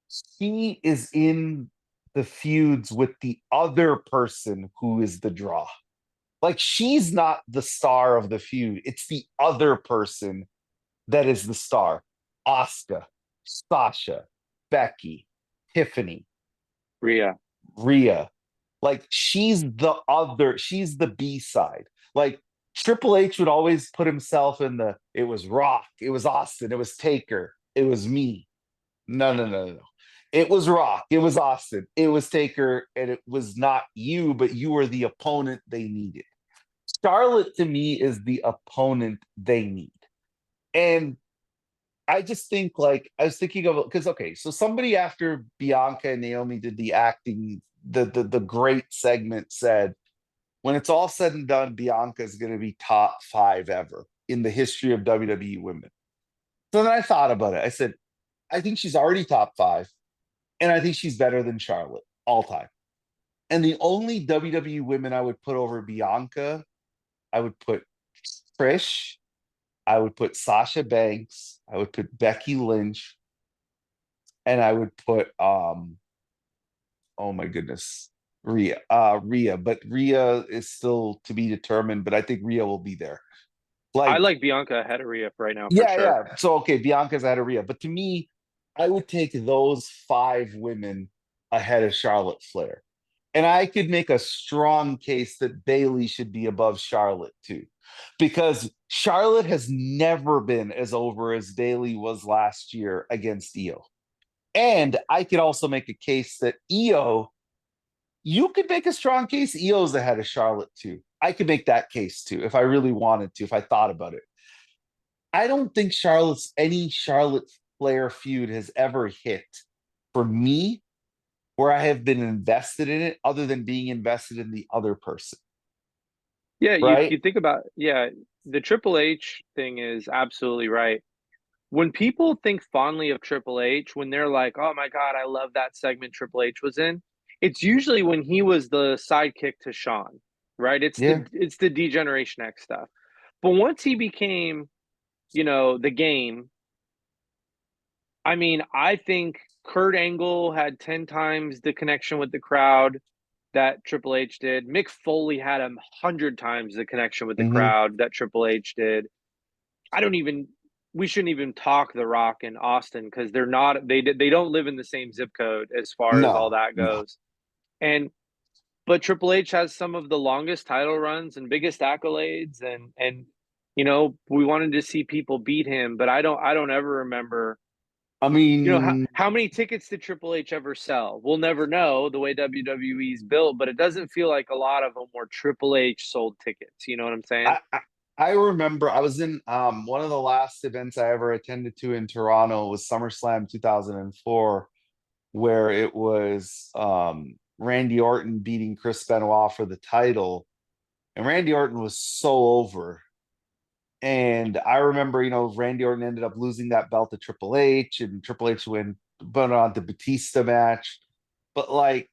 she is in the feuds with the other person who is the draw. Like she's not the star of the feud, it's the other person that is the star. Asuka, Sasha, Becky, Tiffany, Rhea. Rhea. Like she's the B side. Like Triple H would always put himself in it was Rock, it was Austin, it was Taker, it was me. No, no, no, no, no. It was Rock, it was Austin, it was Taker, and it was not you, but you were the opponent they needed. Charlotte to me is the opponent they need. And I just think like I was thinking of because okay, so somebody after Bianca and Naomi did the acting, the great segment said, when it's all said and done, Bianca is going to be top five ever in the history of WWE women. So then I thought about it. I said, I think she's already top five, and I think she's better than Charlotte all time. And the only WWE women I would put over Bianca, I would put Trish, I would put Sasha Banks, I would put Becky Lynch, and I would put oh my goodness, Rhea. But Rhea is still to be determined, but I think Rhea will be there. I Like, like Bianca ahead of Rhea right now for yeah, sure. yeah. So okay, Bianca's ahead of Rhea. But to me, I would take those five women ahead of Charlotte Flair. And I could make a strong case that Bailey should be above Charlotte too. Because Charlotte has never been as over as Bailey was last year against Iyo. And I could also make a case that Iyo, you could make a strong case Io's ahead of Charlotte too. I could make that case too if I really wanted to, if I thought about it. I don't think any Charlotte Flair feud has ever hit for me where I have been invested in it other than being invested in the other person. Yeah, Right? you think about, yeah, the Triple H thing is absolutely right. When people think fondly of Triple H, when they're like, "Oh my God, I love that segment Triple H was in," it's usually when he was the sidekick to Shawn, right? Yeah. It's the Degeneration X stuff. But once he became, the game, I mean, I think Kurt Angle had 10 times the connection with the crowd that Triple H did. Mick Foley had 100 times the connection with the Hmm. crowd that Triple H did. I don't even we shouldn't even talk The Rock and Austin because they don't live in the same zip code as far as all No, that no. goes. And but Triple H has some of the longest title runs and biggest accolades and we wanted to see people beat him, but I don't ever remember I how, mean, how many tickets did Triple H ever sell? We'll never know the way WWE's built, but it doesn't feel like a lot of them were Triple H sold tickets. You know what I'm saying? I remember I was in one of the last events I ever attended to in Toronto was SummerSlam 2004, where it was Randy Orton beating Chris Benoit for the title. And Randy Orton was so over. And I remember, Randy Orton ended up losing that belt to Triple H, and Triple H went but on the Batista match. But like,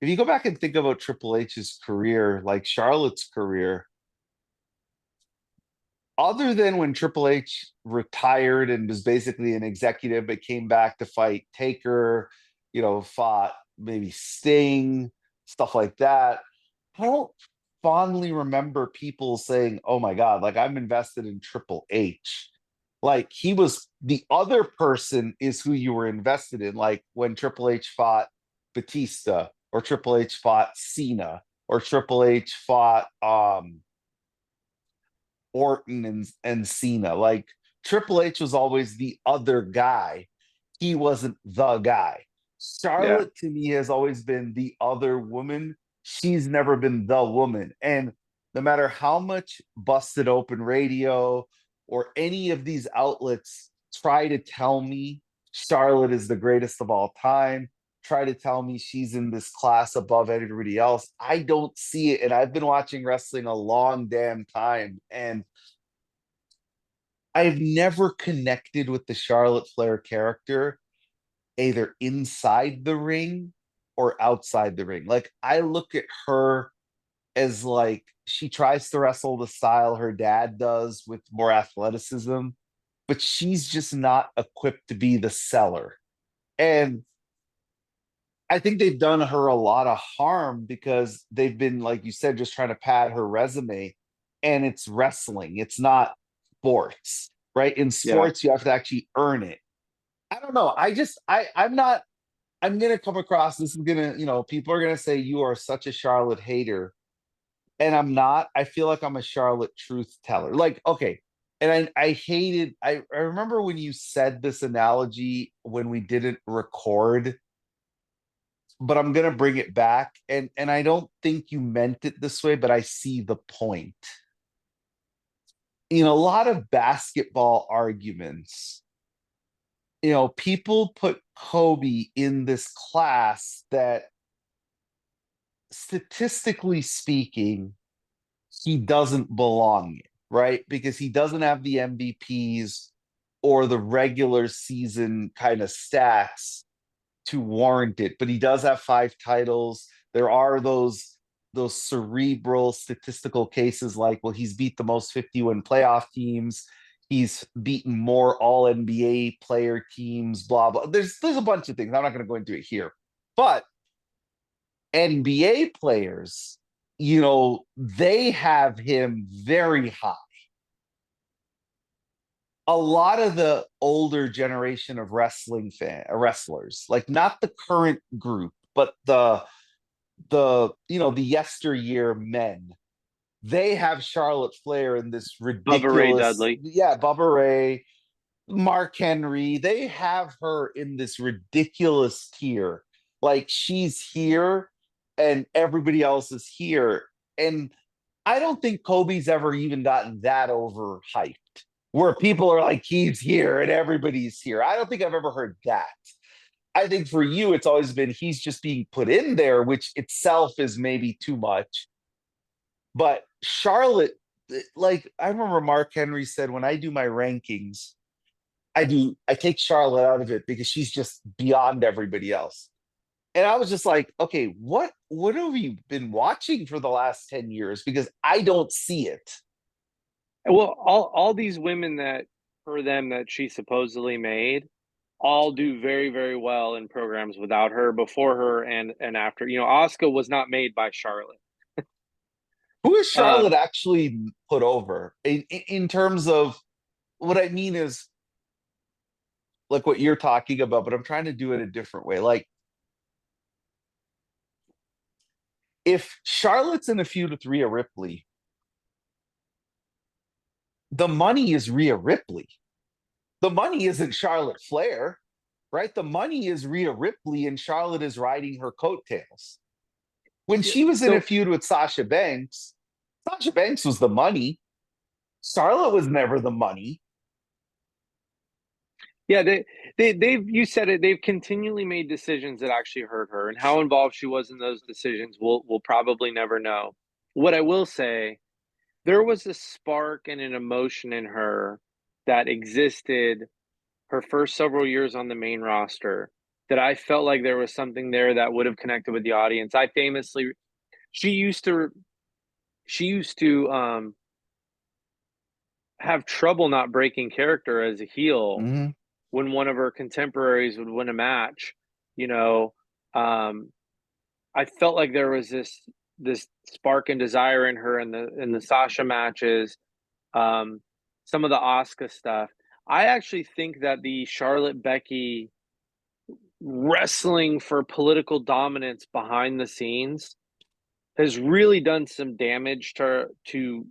if you go back and think about Triple H's career, like Charlotte's career, other than when Triple H retired and was basically an executive, but came back to fight Taker, fought maybe Sting, stuff like that. I don't fondly remember people saying, "Oh my God, like I'm invested in Triple H." Like he was the other person is who you were invested in. Like when Triple H fought Batista, or Triple H fought Cena, or Triple H fought Orton and Cena. Like Triple H was always the other guy. He wasn't the guy. Yeah. Charlotte to me has always been the other woman she's never been the woman. And no matter how much busted open radio or any of these outlets try to tell me Charlotte is the greatest of all time, try to tell me she's in this class above everybody else, I don't see it. And I've been watching wrestling a long damn time. And I've never connected with the Charlotte Flair character either inside the ring or outside the ring. Like I look at her as like she tries to wrestle the style her dad does with more athleticism, but she's just not equipped to be the seller. And I think they've done her a lot of harm because they've been, like you said, just trying to pad her resume. And it's wrestling, it's not sports, right? In Yeah. sports, you have to actually earn it. I don't know. I'm not, I'm gonna come across, this is gonna, people are gonna say you are such a Charlotte hater. And I'm not. I feel like I'm a Charlotte truth teller. Like, okay. And I hated, I remember when you said this analogy when we didn't record, but I'm gonna bring it back. And I don't think you meant it this way, but I see the point. A lot of basketball arguments, people put Kobe in this class that statistically speaking, he doesn't belong in, right? Because he doesn't have the MVPs or the regular season kind of stats to warrant it. But he does have 5 titles. There are those cerebral statistical cases like, well, he's beat the most 50-win playoff teams. He's beaten more all NBA player teams, blah, blah. There's a bunch of things. I'm not going to go into it here. But NBA players, they have him very high. A lot of the older generation of wrestlers, like not the current group, but the yesteryear men, they have Charlotte Flair in this Bubba Ray ridiculous, Dudley. yeah, Bubba Ray, Mark Henry, they have her in this ridiculous tier. Like she's here and everybody else is here. And I don't think Kobe's ever even gotten that overhyped where people are like, he's here and everybody's here. I don't think I've ever heard that. I think for you, it's always been he's just being put in there, which itself is maybe too much. But Charlotte, like I remember Mark Henry said, when I do my rankings, I take Charlotte out of it because she's just beyond everybody else. And I was just like, okay, what have you been watching for the last 10 years? Because I don't see it. Well, all these women that for them that she supposedly made all do very, very well in programs without her, before her, and after. Asuka was not made by Charlotte. Who is Um, Charlotte actually put over in terms of what I mean is like what you're talking about, but I'm trying to do it a different way. Like if Charlotte's in a feud with Rhea Ripley, the money is Rhea Ripley. The money isn't Charlotte Flair, right? The money is Rhea Ripley, and Charlotte is riding her coattails. When yeah, she was in a so feud with Sasha Banks was the money. Charlotte was never the money. yeah, they've you said it. They've continually made decisions that actually hurt her, and how involved she was in those decisions, we'll probably never know. What I will say, there was a spark and an emotion in her that existed her first several years on the main roster, that I felt like there was something there that would have connected with the audience. I famously, she used to she used to have trouble not breaking character as a heel Mm-hmm. when one of her contemporaries would win a match. You know, um, I felt like there was this spark and desire in her in the Sasha matches, um, some of the Asuka stuff. I actually think that the Charlotte Becky wrestling for political dominance behind the scenes has really done some damage to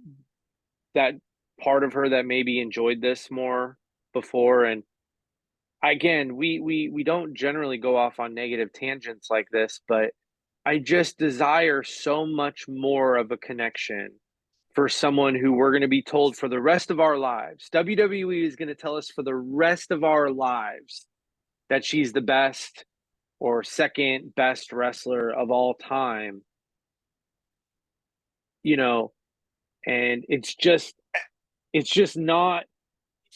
that part of her that maybe enjoyed this more before. And again, we don't generally go off on negative tangents like this, but I just desire so much more of a connection for someone who we're going to be told for the rest of our lives. WWE is going to tell us for the rest of our lives that she's the best or second best wrestler of all time, you know, and it's just not,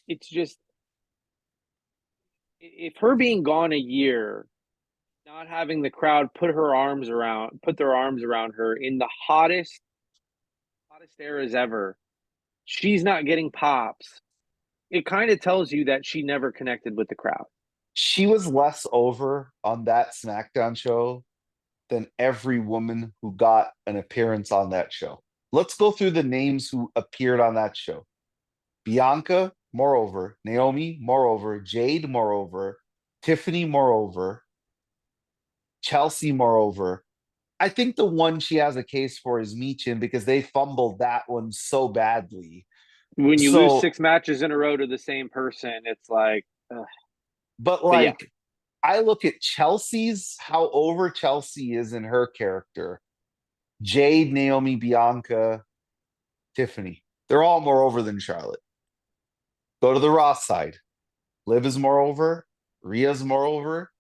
it's just, if her being gone a year, not having the crowd put their arms around her in the hottest eras ever, she's not getting pops. It kind of tells you that she never connected with the crowd. She was less over on that SmackDown show than every woman who got an appearance on that show. Let's go through the names who appeared on that show. Bianca, moreover. Naomi, moreover. Jade, moreover. Tiffany, moreover. Chelsea, moreover. I think the one she has a case for is Michin because they fumbled that one so badly. When you lose So, 6 matches in a row to the same person, it's like, but but yeah, like, I look at Chelsea's, how over Chelsea is in her character. Jade, Naomi, Bianca, Tiffany. They're all more over than Charlotte. Go to the Raw side. Liv is more over. Rhea's more over.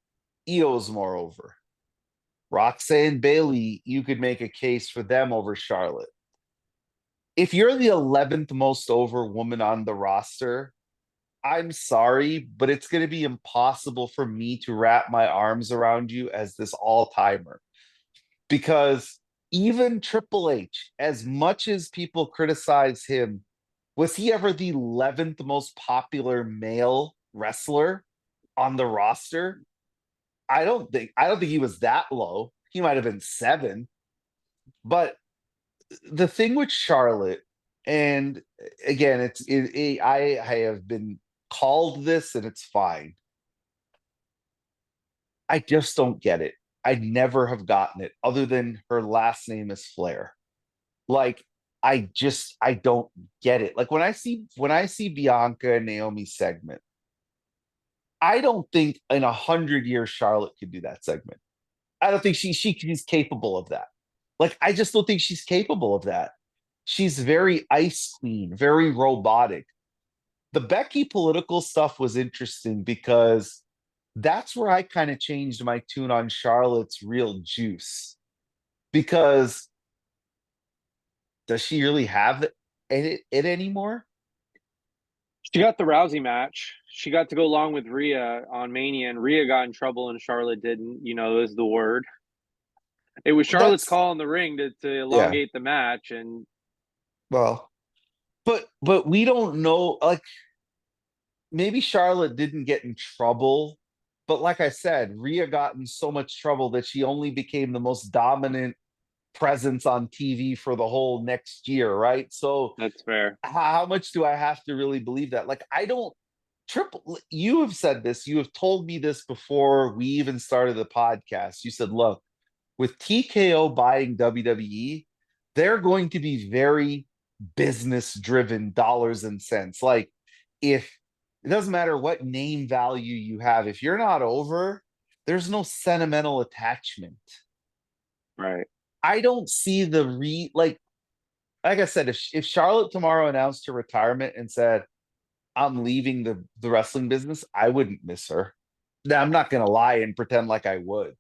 Io's more over. Roxanne Bailey, you could make a case for them over Charlotte. If you're the 11th most over woman on the roster, I'm sorry, but it's going to be impossible for me to wrap my arms around you as this all timer. Because even Triple H, as much as people criticize him, was he ever the 11th most popular male wrestler on the roster? I don't think he was that low. He might have been 7. But the thing with Charlotte, and again, I have been called this and it's fine. I just don't get it. I never have gotten it other than her last name is Flair. Like I don't get it. Like when I see Bianca and Naomi segment, I don't think in 100 years Charlotte could do that segment. I don't think she's capable of that. Like I just don't think she's capable of that. She's very ice queen, very robotic. The Becky political stuff was interesting because that's where I kind of changed my tune on Charlotte's real juice. Because does she really have it anymore? she got the Rousey match. She got to go along with Rhea on Mania, and Rhea got in trouble, and Charlotte didn't. You know, is the word. It was Charlotte's That's call in the ring to yeah. elongate the match, and Well, but we don't know. Like maybe Charlotte didn't get in trouble, but like I said, Rhea got in so much trouble that she only became the most dominant presence on TV for the whole next year, right? So that's fair. how much do I have to really believe that? Like I don't triple you have said this, you have told me this before we even started the podcast. You said, look, with TKO buying WWE, they're going to be very business driven dollars and cents. Like if it doesn't matter what name value you have, if you're not over, there's no sentimental attachment. Right. I don't see the like I said, if Charlotte tomorrow announced her retirement and said, I'm leaving the wrestling business, I wouldn't miss her. Now I'm not gonna lie and pretend like I would.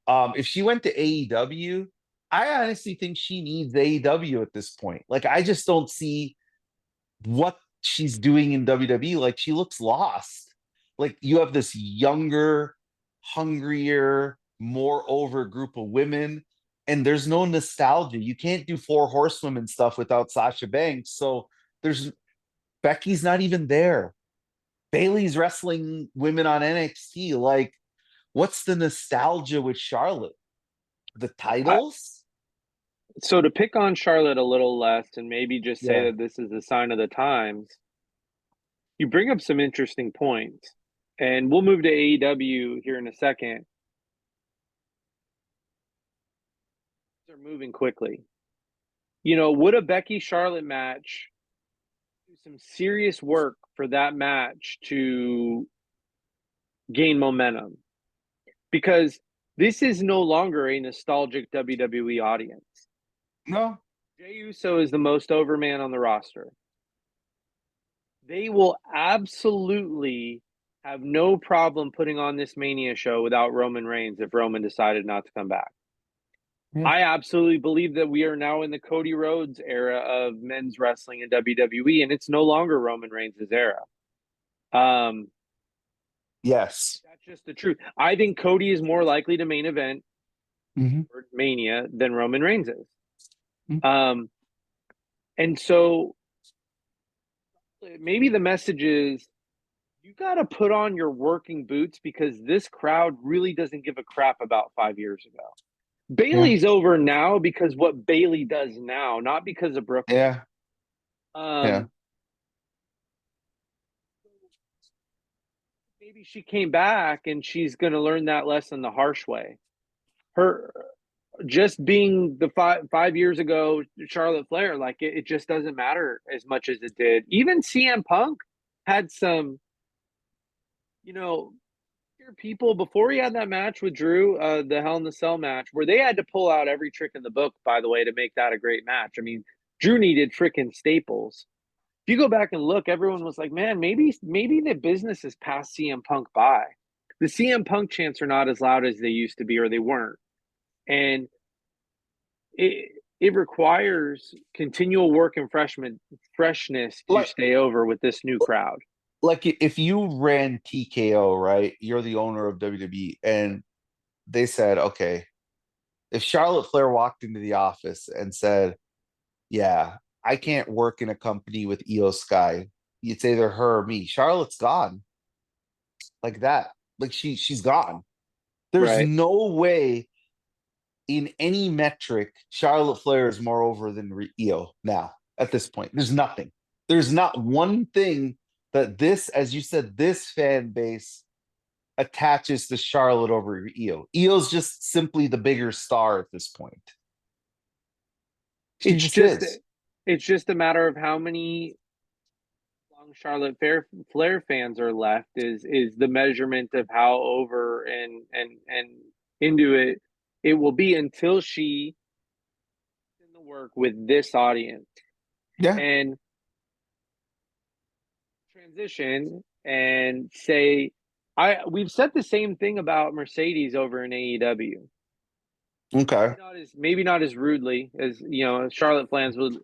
If she went to AEW, I honestly think she needs AEW at this point. Like I just don't see what she's doing in WWE. Like she looks lost. Like you have this younger, hungrier, more over group of women, and there's no nostalgia. You can't do four horsewomen stuff without Sasha Banks. So there's Becky's not even there. Bailey's wrestling women on NXT. Like, what's the nostalgia with Charlotte? The I, titles? so to pick on Charlotte a little less and maybe just say Yeah. that this is a sign of the times, you bring up some interesting points. And we'll move to AEW here in a second. They're moving quickly. You know, would a Becky Charlotte match do some serious work for that match to gain momentum? Because This is no longer a nostalgic WWE audience. No. Jey Uso is the most over man on the roster. They will absolutely have no problem putting on this Mania show without Roman Reigns if Roman decided not to come back. Yeah. I absolutely believe that we are now in the Cody Rhodes era of men's wrestling in WWE, and it's no longer Roman Reigns' era. Yes. That's just the truth. I think Cody is more likely to main event Mania than Roman Reigns is. And so maybe the message is you got to put on your working boots because this crowd really doesn't give a crap about 5 years ago. Bailey's over now because what Bailey does now, not because of Brooklyn. Yeah. Maybe she came back and she's going to learn that lesson the harsh way. Her just being the 5 years ago Charlotte Flair, like it just doesn't matter as much as it did. Even CM Punk had some, people before he had that match with Drew, the Hell in the Cell match, where they had to pull out every trick in the book, by the way, to make that a great match. I mean, Drew needed freaking staples. If you go back and look, everyone was like, man, maybe the business has passed CM Punk by. The CM Punk chants are not as loud as they used to be, or they weren't. And it requires continual work and freshness to stay over with this new crowd. Like if you ran TKO, right? You're the owner of WWE, and they said, okay, if Charlotte Flair walked into the office and said, yeah, I can't work in a company with Iyo Sky, you'd say either her or me. Charlotte's gone. Like that. Like she's gone. There's Right. no way in any metric Charlotte Flair is more over than Iyo now at this point. There's nothing. There's not one thing that this, as you said, this fan base attaches to Charlotte over Iyo. Io's just simply the bigger star at this point. She just is. It's just a matter of how many long Charlotte Flair fans are left is the measurement of how over and into it will be until she in the work with this audience. Yeah. And transition and say we've said the same thing about Mercedes over in AEW. Okay. Maybe not as rudely as Charlotte fans would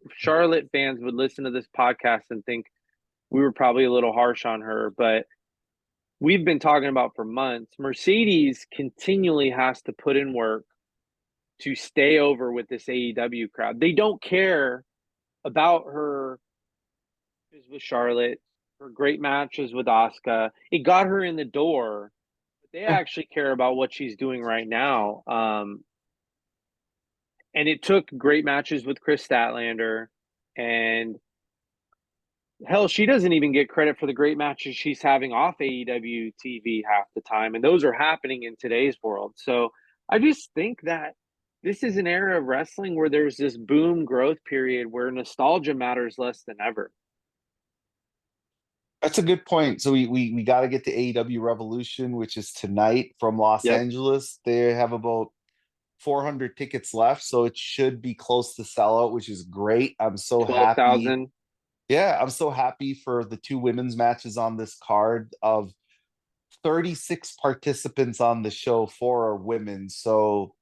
listen to this podcast and think we were probably a little harsh on her, but we've been talking about for months. Mercedes continually has to put in work to stay over with this AEW crowd. They don't care about her with Charlotte, her great matches with Asuka. It got her in the door. But they actually care about what she's doing right now. And it took great matches with Chris Statlander, and hell, she doesn't even get credit for the great matches she's having off AEW TV half the time, and those are happening in today's world. So I just think that this is an era of wrestling where there's this boom growth period where nostalgia matters less than ever. That's a good point. So we got to get to AEW Revolution, which is tonight from Los Angeles. They have about 400 tickets left, so it should be close to sellout, which is great. I'm so 12,000. happy. Yeah, I'm so happy for the two women's matches on this card. Of 36 participants on the show, 4 are women, so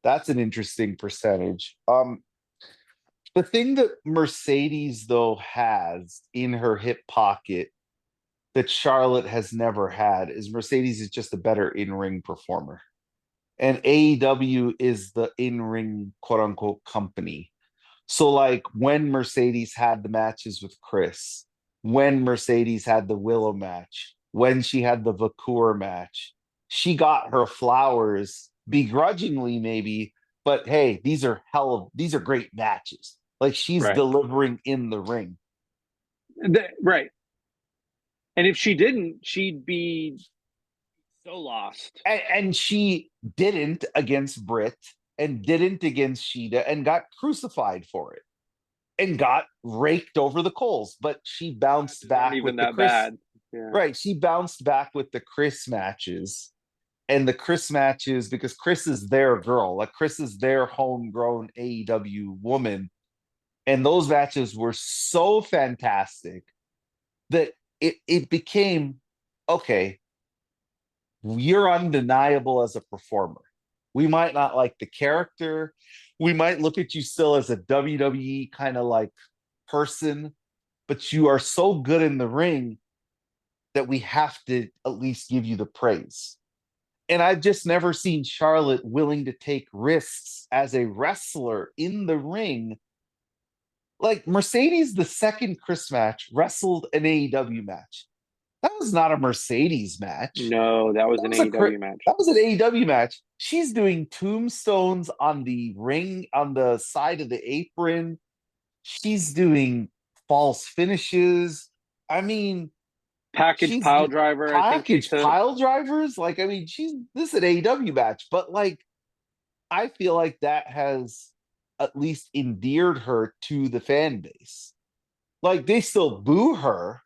that's an interesting percentage. The thing that Mercedes though has in her hip pocket that Charlotte has never had is Mercedes is just a better in-ring performer. And AEW is the in-ring quote unquote company. So like when Mercedes had the matches with Chris, when Mercedes had the Willow match, when she had the Vacour match, she got her flowers begrudgingly maybe, but hey, these are great matches. Like she's delivering in the ring. Right. And if she didn't, she'd be so lost. And she didn't against Britt and didn't against Sheeta and got crucified for it and got raked over the coals. But she bounced back with the Chris. Bad. Yeah. Right. She bounced back with the Chris matches and the Chris matches, because Chris is their girl, like Chris is their homegrown AEW woman. And those matches were so fantastic that it became okay, you're undeniable as a performer. We might not like the character. We might look at you still as a WWE kind of like person, but you are so good in the ring that we have to at least give you the praise. And I've just never seen Charlotte willing to take risks as a wrestler in the ring. Like Mercedes, the second Chris match, wrestled an AEW match. That was not a Mercedes match. No, that was That an was a AEW match. that was an AEW match. She's doing tombstones on the ring on the side of the apron. She's doing false finishes. I mean, Package she's pile driver, I think she package took. pile drivers. Like, I mean, she's this is an AEW match, but like, I feel like that has at least endeared her to the fan base. Like, they still boo her,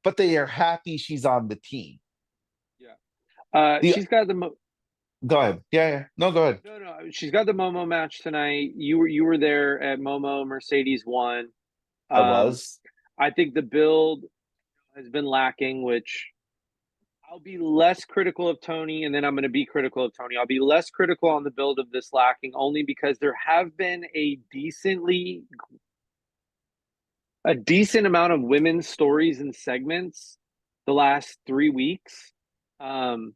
but they are happy she's on the team. Yeah. The She's got Go ahead. Yeah, yeah. No, go ahead. no. She's got the Momo match tonight. You were there at Momo. Mercedes won. I Um, was. I think the build has been lacking, which I'll be less critical of Tony, and then I'm going to be critical of Tony. I'll be less critical on the build of this lacking only because there have been a decent amount of women's stories and segments the last 3 weeks. Um,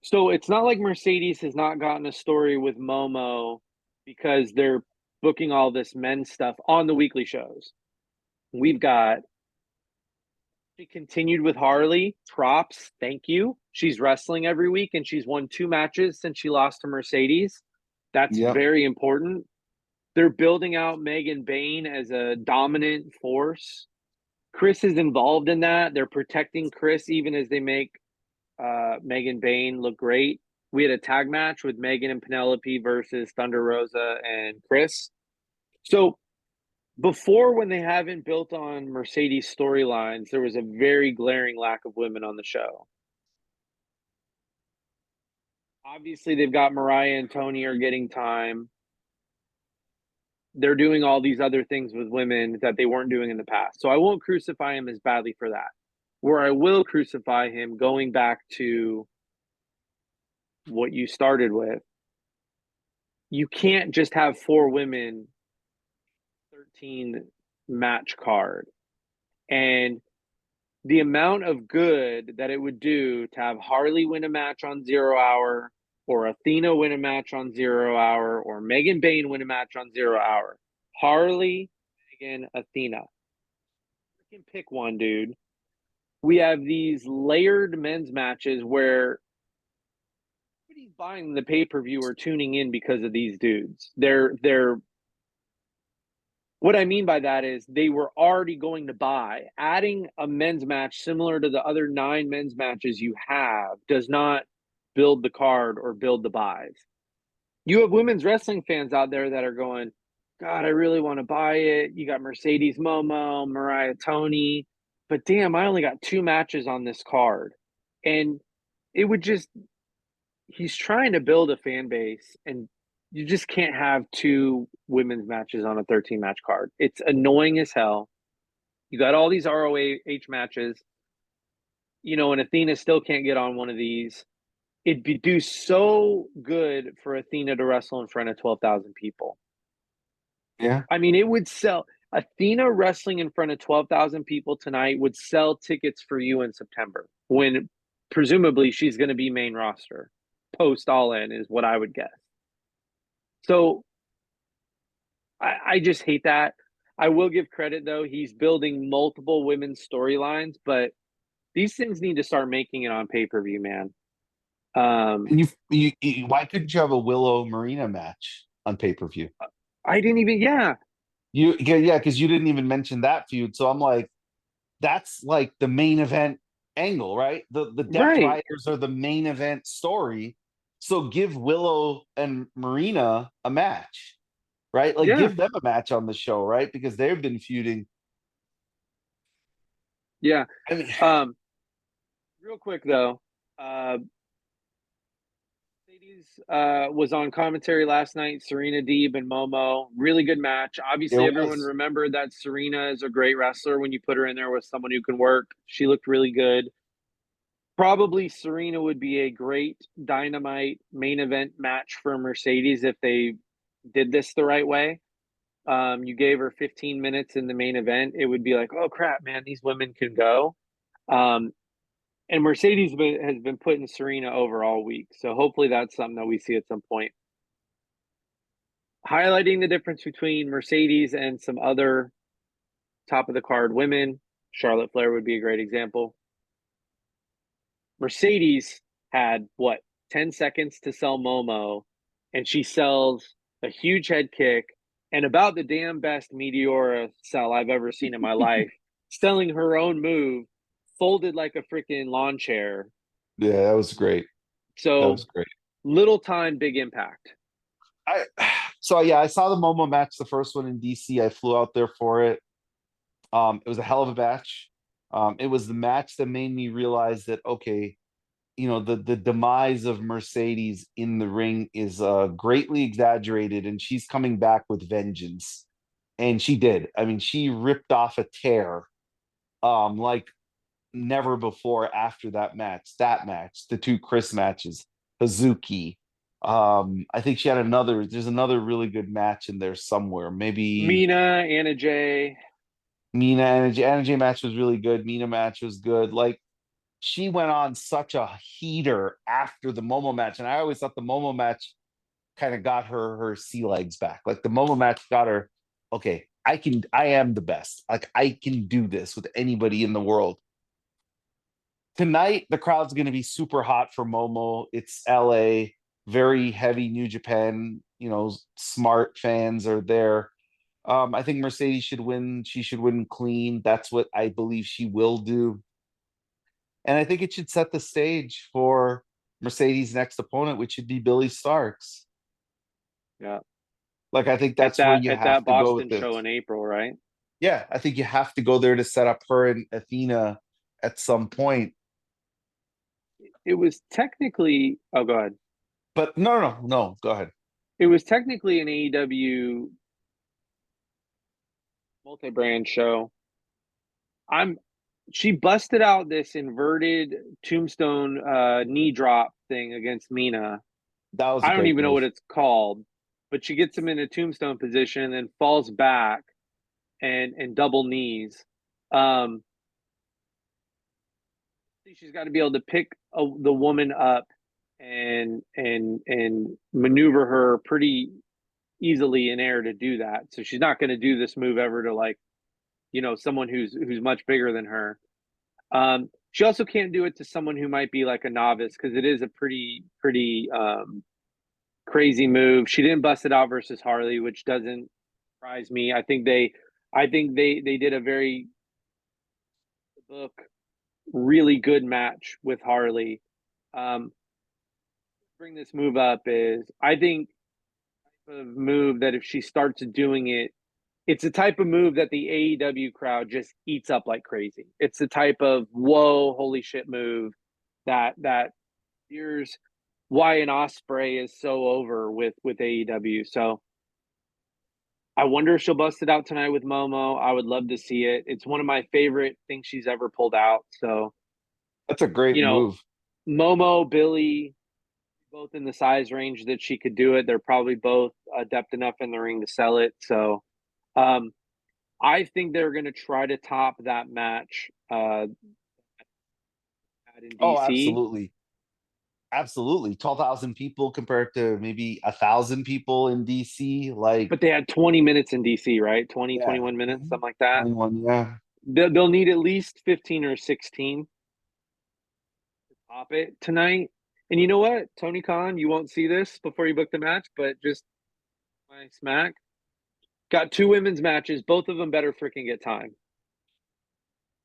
so it's not like Mercedes has not gotten a story with Momo because they're booking all this men's stuff on the weekly shows. We've got She continued with Harley. Props. Thank you. She's wrestling every week and she's won 2 matches since she lost to Mercedes. That's Yep. very important. They're building out Megan Bayne as a dominant force. Chris is involved in that. They're protecting Chris even as they make Megan Bayne look great. We had a tag match with Megan and Penelope versus Thunder Rosa and Chris. So before, when they haven't built on Mercedes storylines, there was a very glaring lack of women on the show. Obviously, they've got Mariah and Toni are getting time. They're doing all these other things with women that they weren't doing in the past. So I won't crucify him as badly for that. Where I will crucify him, going back to what you started with, you can't just have 4 women, 13 match card. And the amount of good that it would do to have Harley win a match on 0 Hour, or Athena win a match on 0 Hour, or Megan Bayne win a match on 0 Hour. Harley, Megan, Athena. You can pick one, dude. We have these layered men's matches where nobody's buying the pay-per-view or tuning in because of these dudes. They're What I mean by that is they were already going to buy. Adding a men's match similar to the other 9 men's matches you have does not build the card or build the buys. You have women's wrestling fans out there that are going, God, I really want to buy it. You got Mercedes Momo, Mariah Tony, but damn, I only got 2 matches on this card. And it would just, he's trying to build a fan base, and you just can't have 2 women's matches on a 13 match card. It's annoying as hell. You got all these ROH matches, and Athena still can't get on one of these. It'd be do so good for Athena to wrestle in front of 12,000 people. Yeah. I mean, it would sell. Athena wrestling in front of 12,000 people tonight would sell tickets for you in September, when presumably she's going to be main roster. Post All In is what I would guess. So I just hate that. I will give credit, though. He's building multiple women's storylines, but these things need to start making it on pay-per-view, man. And why couldn't you have a Willow Marina match on pay-per-view? I didn't even, yeah, Yeah, because you didn't even mention that feud. So I'm like, that's like the main event angle, right? The Death right. Riders are the main event story. So give Willow and Marina a match, right? Like Yeah, give them a match on the show, right? Because they've been feuding. yeah. I mean, Um, Real quick, though, uh, Was on commentary last night. Serena Deeb and Momo, really good match. It Obviously, everyone was. remembered that Serena is a great wrestler when you put her in there with someone who can work. She looked really good. Probably Serena would be a great Dynamite main event match for Mercedes if they did this the right way. You gave her 15 minutes in the main event, it would be like, oh crap, man, these women can go. Um, and Mercedes has been putting Serena over all week, so hopefully that's something that we see at some point. Highlighting the difference between Mercedes and some other top of the card women, Charlotte Flair would be a great example. Mercedes had what, 10 seconds to sell Momo, and she sells a huge head kick and about the damn best Meteora sell I've ever seen in my life, selling her own move, folded like a freaking lawn chair. Yeah, that was great. That was So great. little time, big impact. I so yeah, I saw the Momo match, the first one in DC. I flew out there for it. It was a hell of a match. It was the match that made me realize that okay, the demise of Mercedes in the ring is greatly exaggerated, and she's coming back with vengeance. And she did. I mean, she ripped off a tear, like never before after that match. That match, the two Chris matches, Hazuki. I think she had another. There's another really good match in there somewhere. Maybe Mina, Anna Jay. Mina Anna Jay match was really good. Mina match was good. Like she went on such a heater after the Momo match, and I always thought the Momo match kind of got her sea legs back. Like the Momo match got her. Okay, I am the best. Like I can do this with anybody in the world. Tonight, the crowd's going to be super hot for Momo. It's LA, very heavy New Japan. Smart fans are there. I think Mercedes should win. She should win clean. That's what I believe she will do. And I think it should set the stage for Mercedes' next opponent, which should be Billy Starks. Yeah. Like I think At that's where that you at have that to go Boston with it. show in April, right? Yeah, I think you have to go there to set up her and Athena at some point. It was technically, oh, go ahead. But no, go ahead. It was technically an AEW multi-brand show. I'm She busted out this inverted tombstone knee drop thing against Mina. That was a I don't great even know move. what it's called, but she gets him in a tombstone position and then falls back and double knees. Um, she's got to be able to pick the woman up and maneuver her pretty easily in air to do that. So she's not going to do this move ever to like someone who's much bigger than her. She also can't do it to someone who might be like a novice because it is a pretty crazy move. She didn't bust it out versus Harley, which doesn't surprise me. I think they did a very book really good match with Harley. Um, bring this move up is I think type of move that if she starts doing it, it's a type of move that the AEW crowd just eats up like crazy. It's the type of whoa, holy shit move that here's why an Osprey is so over with AEW. So I wonder if she'll bust it out tonight with Momo. I would love to see it. It's one of my favorite things she's ever pulled out. So, That's a great you know, move. Momo, Billy, both in the size range that she could do it. They're probably both adept enough in the ring to sell it. So, um, I think they're going to try to top that match in Oh, DC. absolutely. Absolutely. 12,000 people compared to maybe 1,000 people in DC. Like, But they had 20 minutes in DC, right? 20, yeah. 21 minutes, something like that. 21, yeah. They'll need at least 15 or 16 to top it tonight. And you know what, Tony Khan, you won't see this before you book the match, but just my smack got two women's matches. Both of them better freaking get time.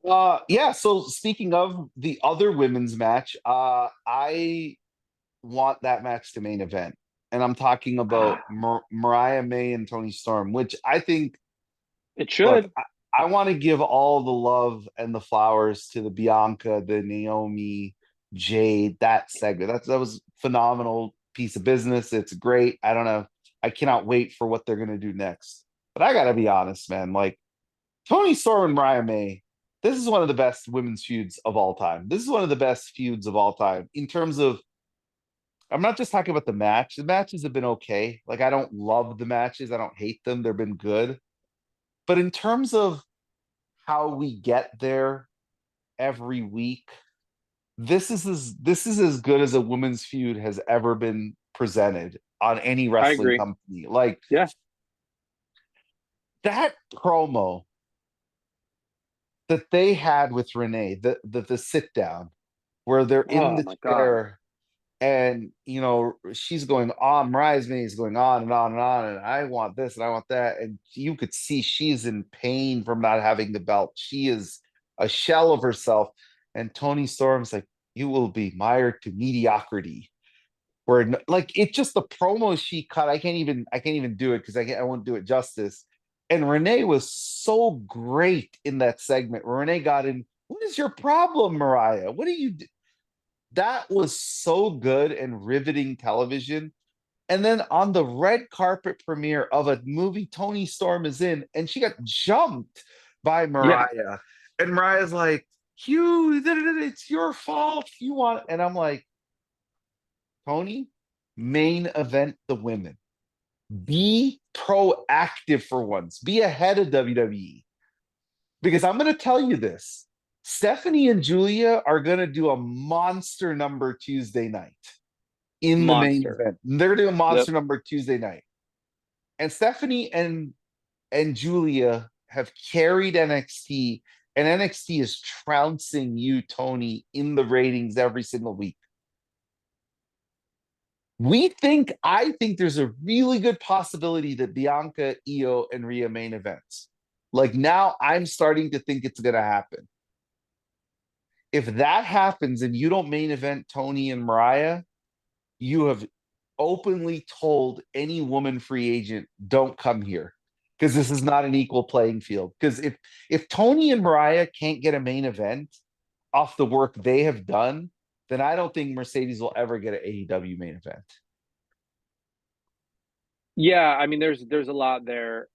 Yeah, so speaking of the other women's match, I want that match to main event. And I'm talking about Ah, Mariah May and Tony Storm, which I think, it look, should. I want to give all the love and the flowers to the Bianca, the Naomi, Jade, that segment. That was phenomenal. piece of business. It's great. I don't know. I cannot wait for what they're gonna do next. But I gotta be honest, man. Like Toni Storm and Mariah May, this is one of the best women's feuds of all time. This is one of the best feuds of all time in terms of. I'm not just talking about the match. The matches have been okay. Like I don't love the matches. I don't hate them. They've been good. But in terms of how we get there every week, this is as good as a women's feud has ever been presented on any I wrestling agree. company. Like Yeah. that promo that they had with Renee, the sit down where they're in Oh the my God. chair and she's going on, Mariah's is going on and on and on, and I want this and I want that, and you could see she's in pain from not having the belt. She is a shell of herself, and Toni Storm's like, "You will be mired to mediocrity." Where like it's just the promo she cut. I can't even do it because I won't do it justice. And Renee was so great in that segment. Renee got in. What is your problem, Mariah? What do you do? That was so good and riveting television. And then on the red carpet premiere of a movie Toni Storm is in, and she got jumped by Yeah. Mariah. And Mariah's like, it's your fault. You want, and I'm like, Tony, main event the women. Be proactive for once. Be ahead of WWE. Because I'm going to tell you this. Stephanie and Julia are going to do a monster number Tuesday night in the main Monster. event. They're doing a Yep. monster number Tuesday night. And Stephanie and Julia have carried NXT, and NXT is trouncing you, Tony, in the ratings every single week. I think there's a really good possibility that Bianca, Iyo, and Rhea main events. Like now, I'm starting to think it's going to happen. If that happens and you don't main event Toni and Mariah, you have openly told any woman free agent, don't come here because this is not an equal playing field. Because if Toni and Mariah can't get a main event off the work they have done, then I don't think Mercedes will ever get an AEW main event. Yeah. I mean, there's a lot there.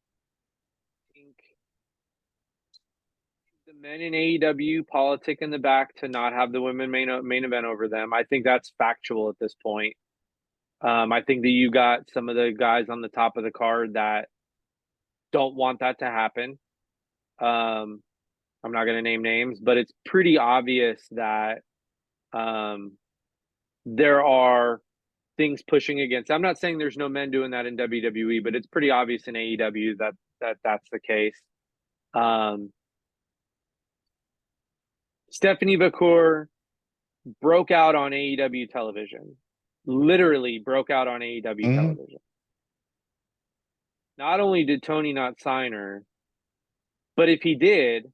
I think the men in AEW politic in the back to not have the women main event over them. I think that's factual at this point. I think that you got some of the guys on the top of the card that don't want that to happen. Um, I'm not going to name names, but it's pretty obvious that um, there are things pushing against. I'm not saying there's no men doing that in WWE, but it's pretty obvious in AEW that that's the case. Um, Stephanie Bakur broke out on AEW television, literally broke out on AEW Mhm. television. Not only did Tony not sign her, but if he did,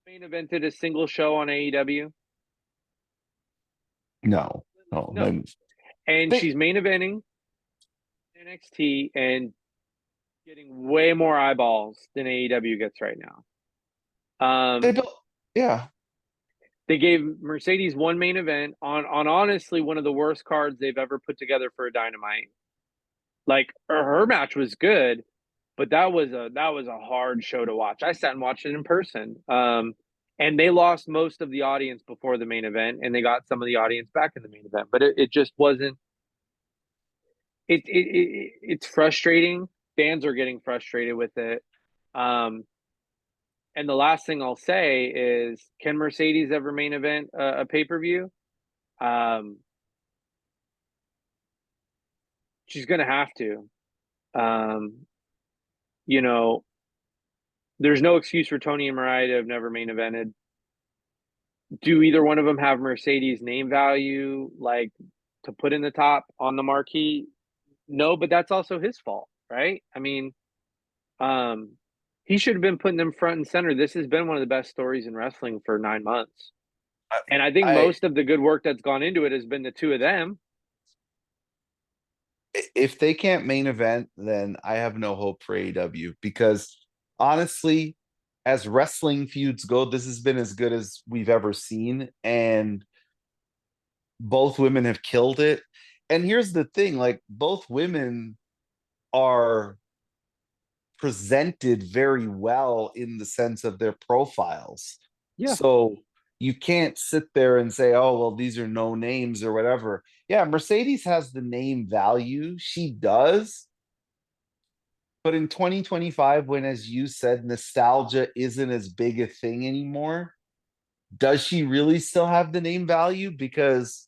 main evented a single show on AEW. No, no. No, Then and they she's main eventing NXT and getting way more eyeballs than AEW gets right now. they built. Yeah, They gave Mercedes one main event on honestly one of the worst cards they've ever put together for a Dynamite. Like her match was good, but that was a hard show to watch. I sat and watched it in person. And they lost most of the audience before the main event, and they got some of the audience back in the main event. But it just wasn't. It's frustrating. Fans are getting frustrated with it. Um, and the last thing I'll say is, can Mercedes ever main event a pay per view? Um, she's gonna have to. Um, you know, there's no excuse for Tony and Mariah to have never main evented. Do either one of them have Mercedes name value, like to put in the top on the marquee? No, but that's also his fault, right? I mean, um, he should have been putting them front and center. This has been one of the best stories in wrestling for 9 months. I, And I think I most of the good work that's gone into it has been the two of them. if they can't main event, then I have no hope for AEW because honestly, as wrestling feuds go, this has been as good as we've ever seen, and both women have killed it. And here's the thing, like both women are presented very well in the sense of their profiles. Yeah. So you can't sit there and say, oh, well, these are no names or whatever. Yeah, Mercedes has the name value. She does. But in 2025, when, as you said, nostalgia isn't as big a thing anymore, does she really still have the name value? Because,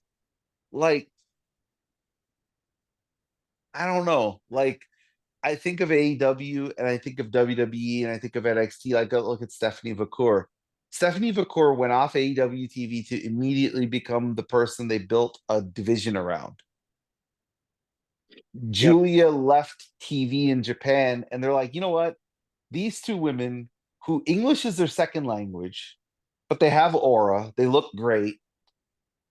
like, I don't know. Like, I think of AEW and I think of WWE and I think of NXT. Like, go look at Stephanie Vacour. Stephanie Vacour went off AEW TV to immediately become the person they built a division around. Yep. Julia left TV in Japan and they're like, you know what? These two women who English is their second language, but they have aura, they look great,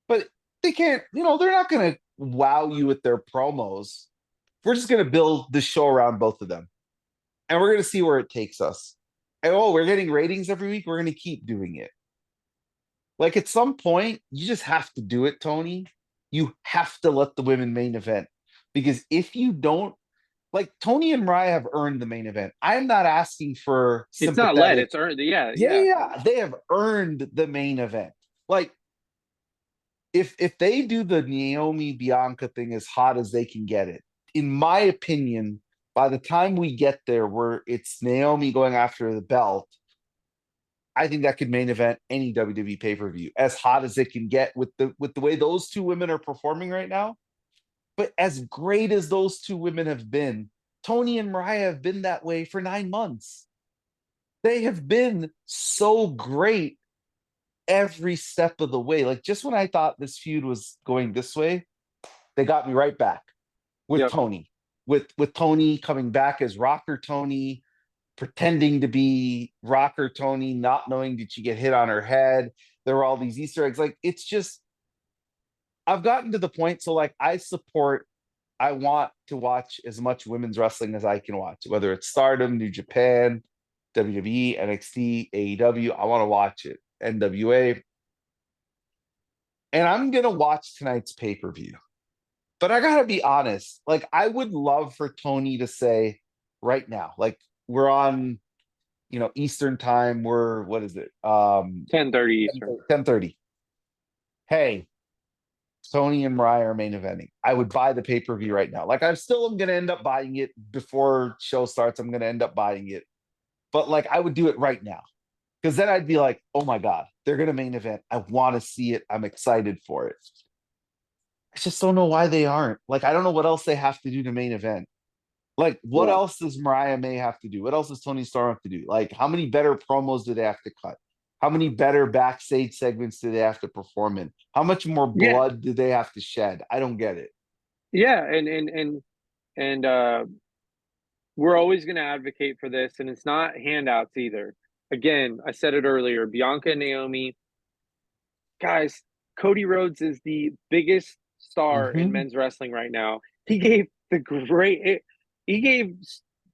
but they can't, they're not going to wow you with their promos. We're just going to build the show around both of them and we're going to see where it takes us. And oh, we're getting ratings every week. We're going to keep doing it. Like at some point, you just have to do it, Tony. You have to let the women main event because if you don't, like Toni and Mariah have earned the main event. I'm not asking for It's not led, sympathetic. it's earned. Yeah, Yeah, yeah. yeah, they have earned the main event. Like if they do the Naomi Bianca thing as hot as they can get it, in my opinion, by the time we get there where it's Naomi going after the belt, I think that could main event any WWE pay-per-view as hot as it can get with the way those two women are performing right now. But as great as those two women have been, Toni and Mariah have been that way for 9 months. They have been so great every step of the way. Like just when I thought this feud was going this way, they got me right back with Yep. Toni. With Toni coming back as Rocker Toni, pretending to be Rocker Toni, not knowing did she get hit on her head. There were all these Easter eggs. Like it's just I've gotten to the point. So like I want to watch as much women's wrestling as I can watch, whether it's Stardom, New Japan, WWE, NXT, AEW. I want to watch it. NWA. And I'm gonna watch tonight's pay-per-view. But I gotta be honest, like I would love for Toni to say right now, like we're on, Eastern time, we're what is it? 10:30 Eastern. 10:30. Hey, Toni and Mariah are main eventing. I would buy the pay-per-view right now. Like I still am gonna end up buying it before show starts. I'm gonna end up buying it. But like I would do it right now. Because then I'd be like, oh my God, they're gonna main event. I want to see it. I'm excited for it. I just don't know why they aren't. Like, I don't know what else they have to do to main event. Like, what Yeah. else does Mariah May have to do? What else does Tony Storm have to do? Like, how many better promos do they have to cut? How many better backstage segments do they have to perform in? How much more Yeah. blood do they have to shed? I don't get it. Yeah. And we're always going to advocate for this, and it's not handouts either. Again, I said it earlier, Bianca and Naomi, guys, Cody Rhodes is the biggest star in Mm-hmm. men's wrestling right now. He gave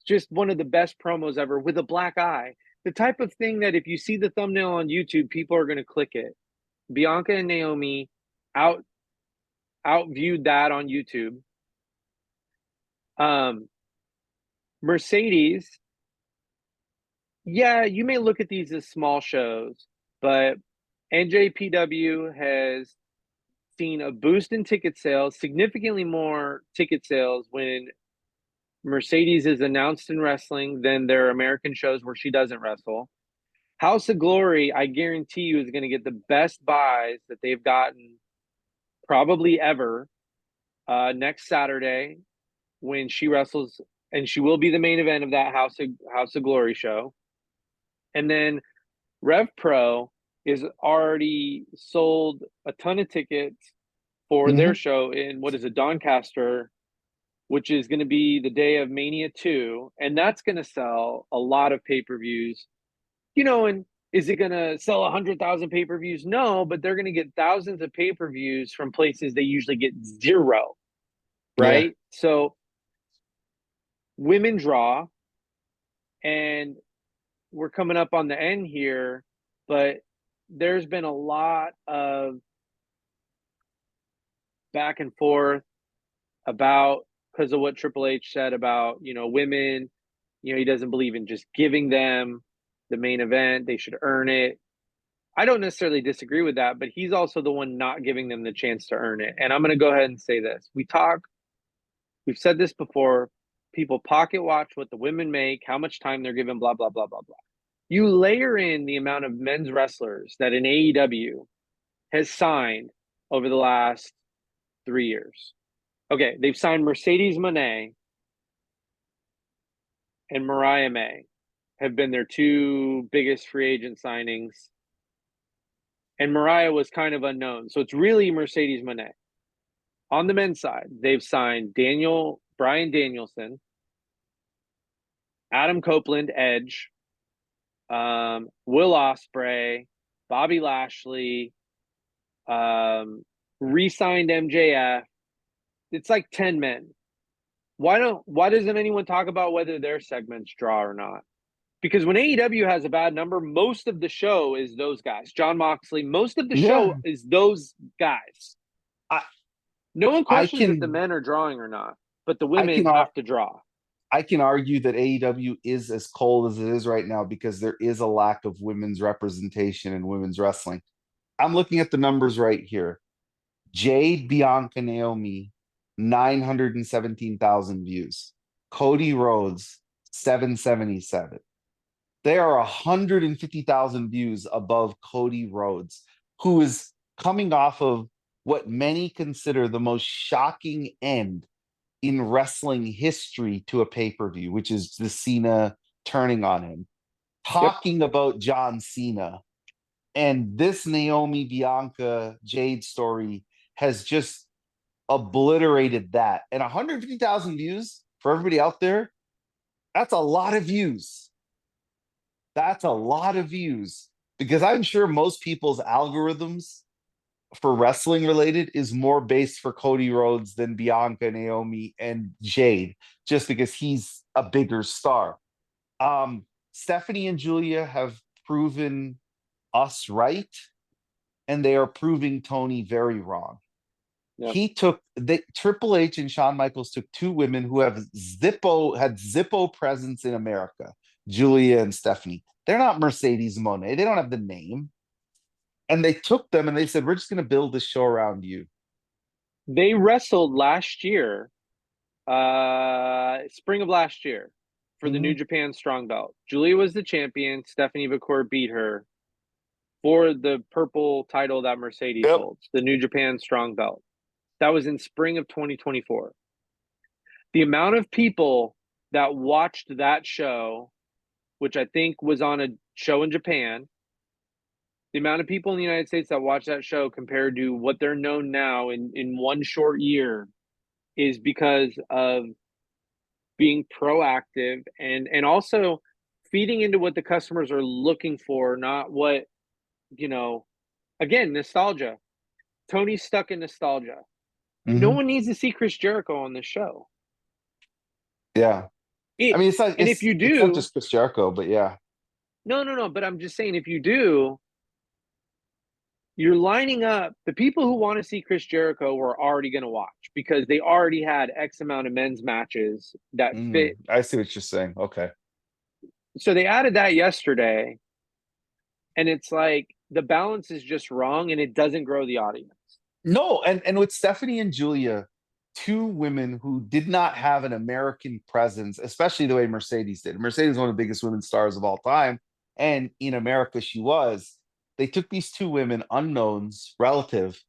just one of the best promos ever with a black eye. The type of thing that if you see the thumbnail on YouTube, people are going to click it. Bianca and Naomi out outviewed that on YouTube. Um, Mercedes, yeah, you may look at these as small shows, but NJPW has seen a boost in ticket sales, significantly more ticket sales when Mercedes is announced in wrestling than their American shows where she doesn't wrestle. House of Glory, I guarantee you, is going to get the best buys that they've gotten probably ever next Saturday when she wrestles, and she will be the main event of that House of Glory show. And then Rev Pro is already sold a ton of tickets for Mm-hmm. their show in what is it, Doncaster, which is going to be the day of Mania 2, and that's going to sell a lot of pay-per-views. And is it going to sell 100,000 pay-per-views? No, but they're going to get thousands of pay-per-views from places they usually get zero, Yeah. right? So women draw, and we're coming up on the end here, but there's been a lot of back and forth. about because of what Triple H said about, women. He doesn't believe in just giving them the main event. They should earn it. I don't necessarily disagree with that, but he's also the one not giving them the chance to earn it. And I'm going to go ahead and say this. We've said this before. People pocket watch what the women make, how much time they're given, blah, blah, blah, blah, blah. You layer in the amount of men's wrestlers that an AEW has signed over the last 3 years. Okay, they've signed Mercedes Moné and Mariah May have been their two biggest free agent signings. And Mariah was kind of unknown. So it's really Mercedes Moné. On the men's side, they've signed Bryan Danielson, Adam Copeland, Edge, Will Ospreay, Bobby Lashley, re-signed MJF. It's like 10 men. Why doesn't anyone talk about whether their segments draw or not? Because when AEW has a bad number, most of the show is those guys. John Moxley, most of the show is those guys. No one questions if the men are drawing or not, but the women have to draw. I can argue that AEW is as cold as it is right now because there is a lack of women's representation in women's wrestling. I'm looking at the numbers right here. Jade, Bianca, Naomi, 917,000 views. Cody Rhodes, 777. They are 150,000 views above Cody Rhodes, who is coming off of what many consider the most shocking end in wrestling history to a pay-per-view, which is the Cena turning on him, talking about John Cena. And this Naomi, Bianca, Jade story has just obliterated that. And 150,000 views for everybody out there, that's a lot of views. That's a lot of views because I'm sure most people's algorithms for wrestling related is more based for Cody Rhodes than Bianca, Naomi, and Jade, just because he's a bigger star. Stephanie and Julia have proven us right, and they are proving Tony very wrong. Yep. Triple H and Shawn Michaels took two women who had Zippo presence in America, Julia and Stephanie. They're not Mercedes Moné. They don't have the name. And they took them and they said, we're just going to build this show around you. They wrestled last year, spring of last year, for the New Japan Strong Belt. Julia was the champion. Stephanie McCourt beat her for the purple title that Mercedes holds, the New Japan Strong Belt. That was in spring of 2024. The amount of people that watched that show, which I think was on a show in Japan, the amount of people in the United States that watch that show compared to what they're known now in one short year is because of being proactive and also feeding into what the customers are looking for, not what, again, nostalgia. Tony's stuck in nostalgia. No one needs to see Chris Jericho on this show. Yeah. It's not just Chris Jericho, but yeah. No. But I'm just saying, if you do, you're lining up the people who want to see Chris Jericho are already going to watch because they already had X amount of men's matches that fit. I see what you're saying. Okay. So they added that yesterday, and it's like the balance is just wrong, and it doesn't grow the audience. No, and with Stephanie and Julia, two women who did not have an American presence, especially the way Mercedes did. Mercedes is one of the biggest women stars of all time, and in America she was. They took these two women, unknowns, relative,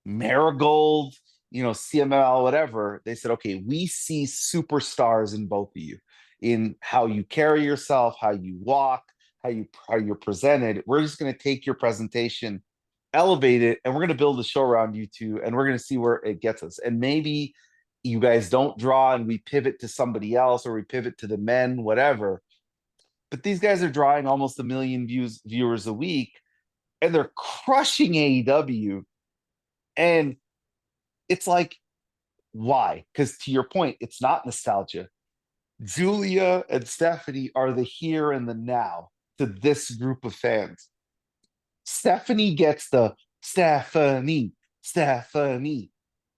Marigold, CML, whatever. They said, okay, we see superstars in both of you, in how you carry yourself, how you walk, how you're presented. We're just going to take your presentation, elevate it, and we're going to build a show around you two, and we're going to see where it gets us. And maybe you guys don't draw and we pivot to somebody else, or we pivot to the men, whatever. But these guys are drawing almost 1 million viewers a week, and they're crushing AEW. And it's like, why? Because to your point, it's not nostalgia. Julia and Stephanie are the here and the now to this group of fans. Stephanie gets the Stephanie.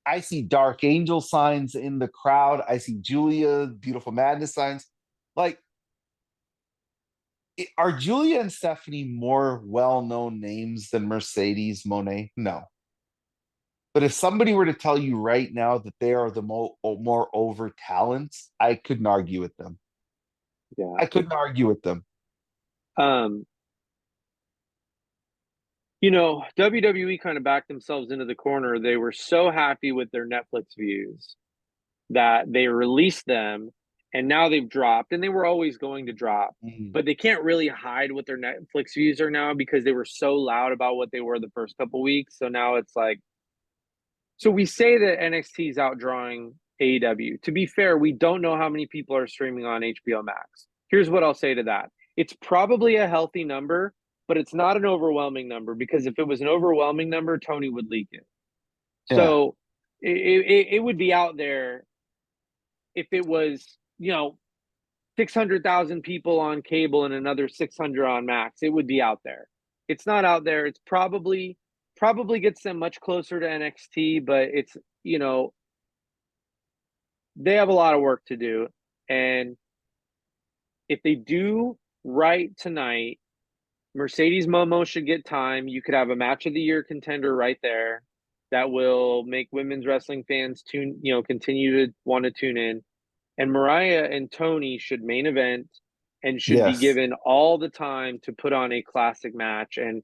I see Dark Angel signs in the crowd. I see Julia, Beautiful Madness signs. Like, are Julia and Stephanie more well-known names than Mercedes Monet? No. But if somebody were to tell you right now that they are the more over talents, I couldn't argue with them. Yeah. I couldn't argue with them. Um, WWE kind of backed themselves into the corner. They were so happy with their Netflix views that they released them, and now they've dropped, and they were always going to drop, Mm. but they can't really hide what their Netflix views are now because they were so loud about what they were the first couple weeks. So now it's like, so we say that NXT is outdrawing AEW. To be fair, we don't know how many people are streaming on HBO Max. Here's what I'll say to that. It's probably a healthy number, but it's not an overwhelming number, because if it was an overwhelming number, Tony would leak it. Yeah. So it would be out there if it was, 600,000 people on cable and another 600 on Max. It would be out there. It's not out there. It's probably gets them much closer to NXT, but it's, they have a lot of work to do. And if they do right tonight, Mercedes Momo should get time. You could have a match of the year contender right there that will make women's wrestling fans continue to want to tune in. And Mariah and Toni should main event and should be Yes. given all the time to put on a classic match. And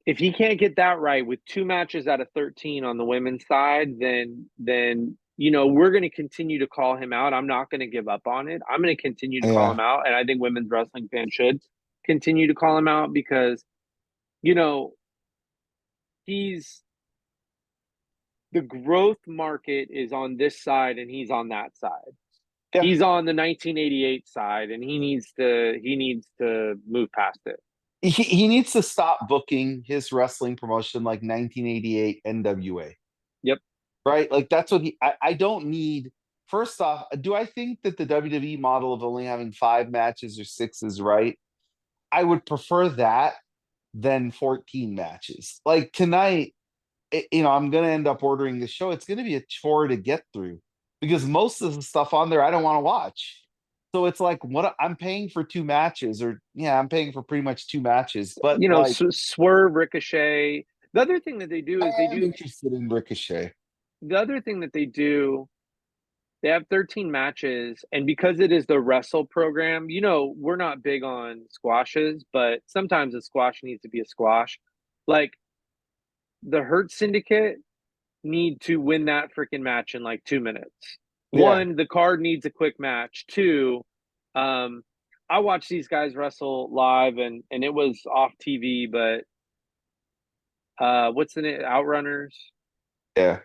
if he can't get that right with 2 matches out of 13 on the women's side, then we're going to continue to call him out. I'm not going to give up on it. I'm going to continue to call Yeah. him out, and I think women's wrestling fans should continue to call him out because you know he's the growth market is on this side and he's on that side. Yeah. He's on the 1988 side, and he needs to move past it. He needs to stop booking his wrestling promotion like 1988 NWA. Yep. Right? Like that's what I don't need. First off, do I think that the WWE model of only having 5 matches or 6 is right? I would prefer that than 14 matches. Like tonight, I'm going to end up ordering the show. It's going to be a chore to get through because most of the stuff on there I don't want to watch. So it's like what I'm paying for 2 matches, or yeah, I'm paying for pretty much 2 matches. But like, Swerve, Ricochet. The other thing that they do is I am interested in Ricochet. the other thing that they do, they have 13 matches, and because it is the wrestle program, we're not big on squashes, but sometimes a squash needs to be a squash. Like the Hurt Syndicate need to win that freaking match in like 2 minutes. Yeah, One, the card needs a quick match. Two, um, I watched these guys wrestle live, and it was off TV, but what's the name? Outrunners. yeah.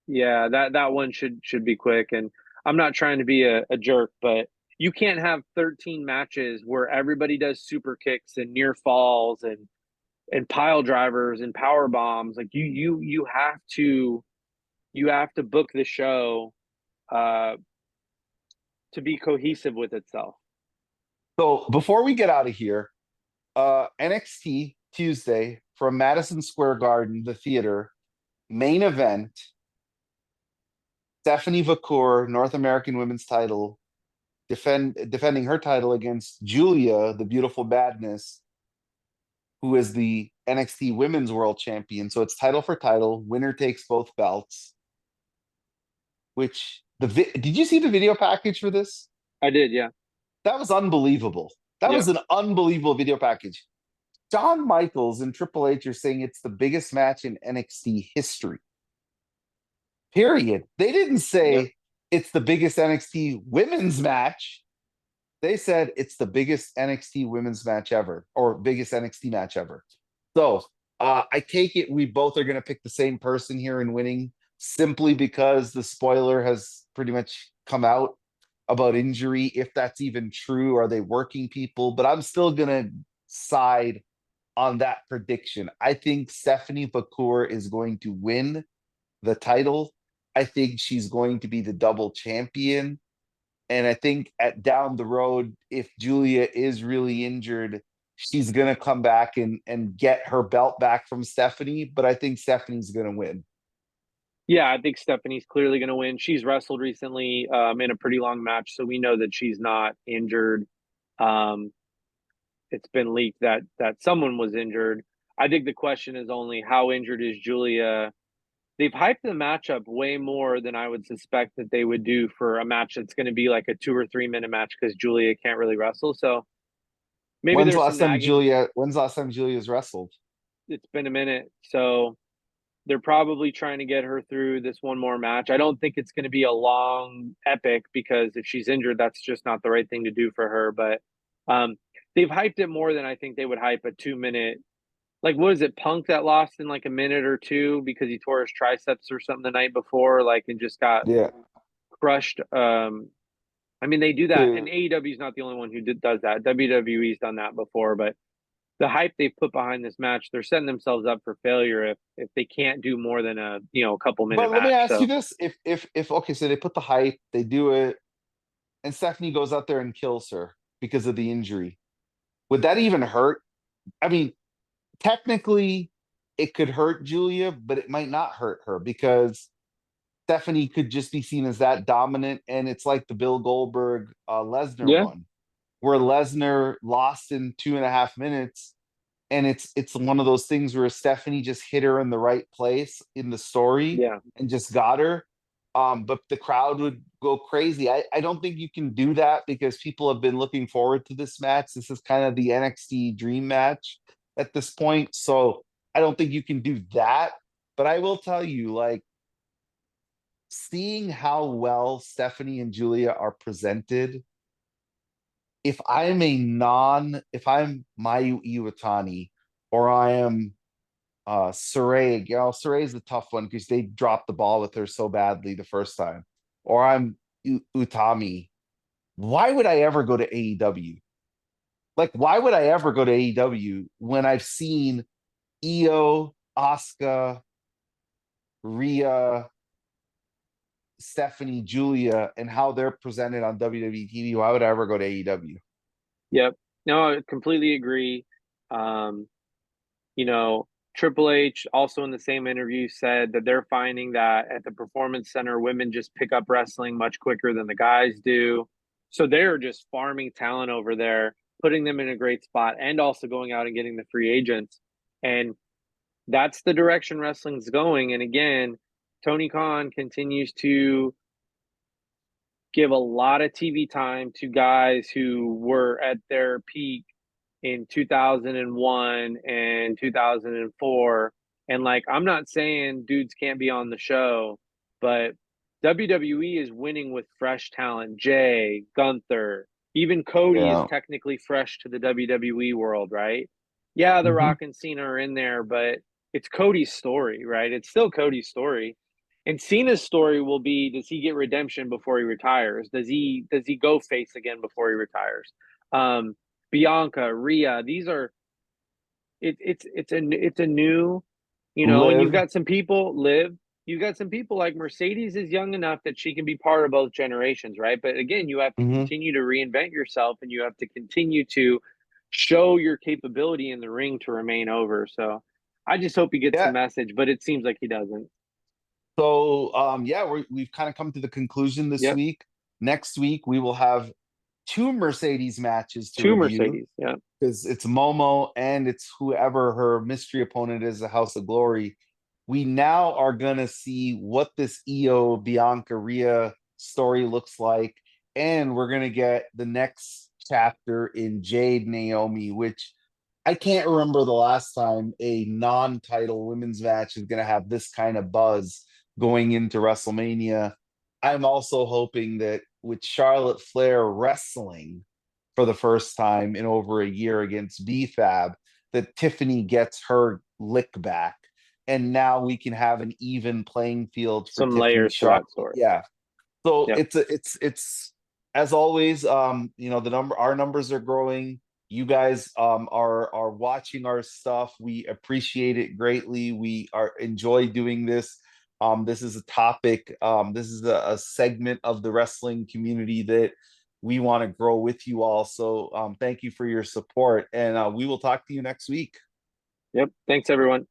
Yeah, that one should be quick. And I'm not trying to be a jerk, but you can't have 13 matches where everybody does super kicks and near falls and pile drivers and power bombs. Like you have to book the show uh to be cohesive with itself. So before we get out of here, NXT Tuesday from Madison Square Garden, the theater, main event. Stephanie Vacour, North American Women's Title, defending her title against Julia, the Beautiful Badness, who is the NXT Women's World Champion. So it's title for title. Winner takes both belts. Which did you see the video package for this? I did, yeah. That was unbelievable. That Yep. was an unbelievable video package. Shawn Michaels and Triple H are saying it's the biggest match in NXT history. Period. They didn't say Yep. it's the biggest NXT women's match. They said it's the biggest NXT women's match ever, or biggest NXT match ever. So I take it we both are going to pick the same person here in winning, simply because the spoiler has pretty much come out about injury. If that's even true, are they working people? But I'm still going to side on that prediction. I think Stephanie Vacour is going to win the title. I think she's going to be the double champion. And I think down the road, if Julia is really injured, she's going to come back and get her belt back from Stephanie. But I think Stephanie's going to win. Yeah, I think Stephanie's clearly going to win. She's wrestled recently in a pretty long match, so we know that she's not injured. Um, it's been leaked that someone was injured. I think the question is only how injured is Julia. They've hyped the matchup way more than I would suspect that they would do for a match that's going to be like a 2 or 3 minute match because Julia can't really wrestle. So maybe When's the there's some last time nagging. Julia's wrestled? It's been a minute, so they're probably trying to get her through this one more match. I don't think it's going to be a long epic because if she's injured, that's just not the right thing to do for her. But um, they've hyped it more than I think they would hype a 2 minute. Like, what is it? Punk that lost in like a minute or two because he tore his triceps or something the night before, like, and just got Yeah. crushed. I mean, they do that, and To AEW is not the only one who does that. WWE's done that before, but the hype they put behind this match, they're setting themselves up for failure if they can't do more than a couple minute but let me match. ask you So this. If okay, so they put the hype, they do it, and Stephanie goes out there and kills her because of the injury. Would that even hurt? I mean, technically it could hurt Julia, but it might not hurt her because Stephanie could just be seen as that dominant. And it's like the Bill Goldberg Lesnar yeah, one, where Lesnar lost in 2.5 minutes. And it's one of those things where Stephanie just hit her in the right place in the story yeah, and just got her. But the crowd would go crazy. I don't think you can do that because people have been looking forward to this match. This is kind of the NXT dream match at this point. So I don't think you can do that. But I will tell you, like, seeing how well Stephanie and Julia are presented, if I'm Mayu Iwatani or I am Saray, Saray's a tough one because they dropped the ball with her so badly the first time. Or I'm Utami. Why would I ever go to AEW? Like, why would I ever go to AEW when I've seen Iyo, Asuka, Rhea, Stephanie, Julia, and how they're presented on WWE TV? Why would I ever go to AEW? yep. No, I completely agree. Um, you know, Triple H also in the same interview said that they're finding that at the Performance Center, women just pick up wrestling much quicker than the guys do. So they're just farming talent over there, putting them in a great spot, and also going out and getting the free agents. And that's the direction wrestling's going. And again, Tony Khan continues to give a lot of TV time to guys who were at their peak in 2001 and 2004. And like, I'm not saying dudes can't be on the show, but WWE is winning with fresh talent. Jay, Gunther, even Cody is Yeah. technically fresh to the WWE world, right? Yeah, The Hmm. Rock and Cena are in there, but it's Cody's story, right? It's still Cody's story. And Cena's story will be: does he get redemption before he retires? Does he go face again before he retires? Um, Bianca, Rhea, these are it's a new, and you've Live. got some people live. You've got some people like Mercedes is young enough that she can be part of both generations, right? But again, you have to Hmm. continue to reinvent yourself and you have to continue to show your capability in the ring to remain over. So I just hope he gets the Yeah. message, but it seems like he doesn't. So yeah, we've kind of come to the conclusion this Yep. week. Next week we will have two Mercedes matches to Two review Mercedes. Yeah. because it's Momo and it's whoever her mystery opponent is, the House of Glory. We now are gonna see what this Io Bianca Rhea story looks like, and we're gonna get the next chapter in Jade Naomi, which I can't remember the last time a non-title women's match is gonna have this kind of buzz going into WrestleMania. I'm also hoping that with Charlotte Flair wrestling for the first time in over a year against BFAB, that Tiffany gets her lick back. And now we can have an even playing field for Some Tiffany layers to Charlotte. that story. Yeah. So Yep. it's as always, our numbers are growing. You guys are watching our stuff. We appreciate it greatly. We are enjoy doing this. This is a topic, this is a segment of the wrestling community that we want to grow with you all. So thank you for your support, and we will talk to you next week. Yep. Thanks, everyone.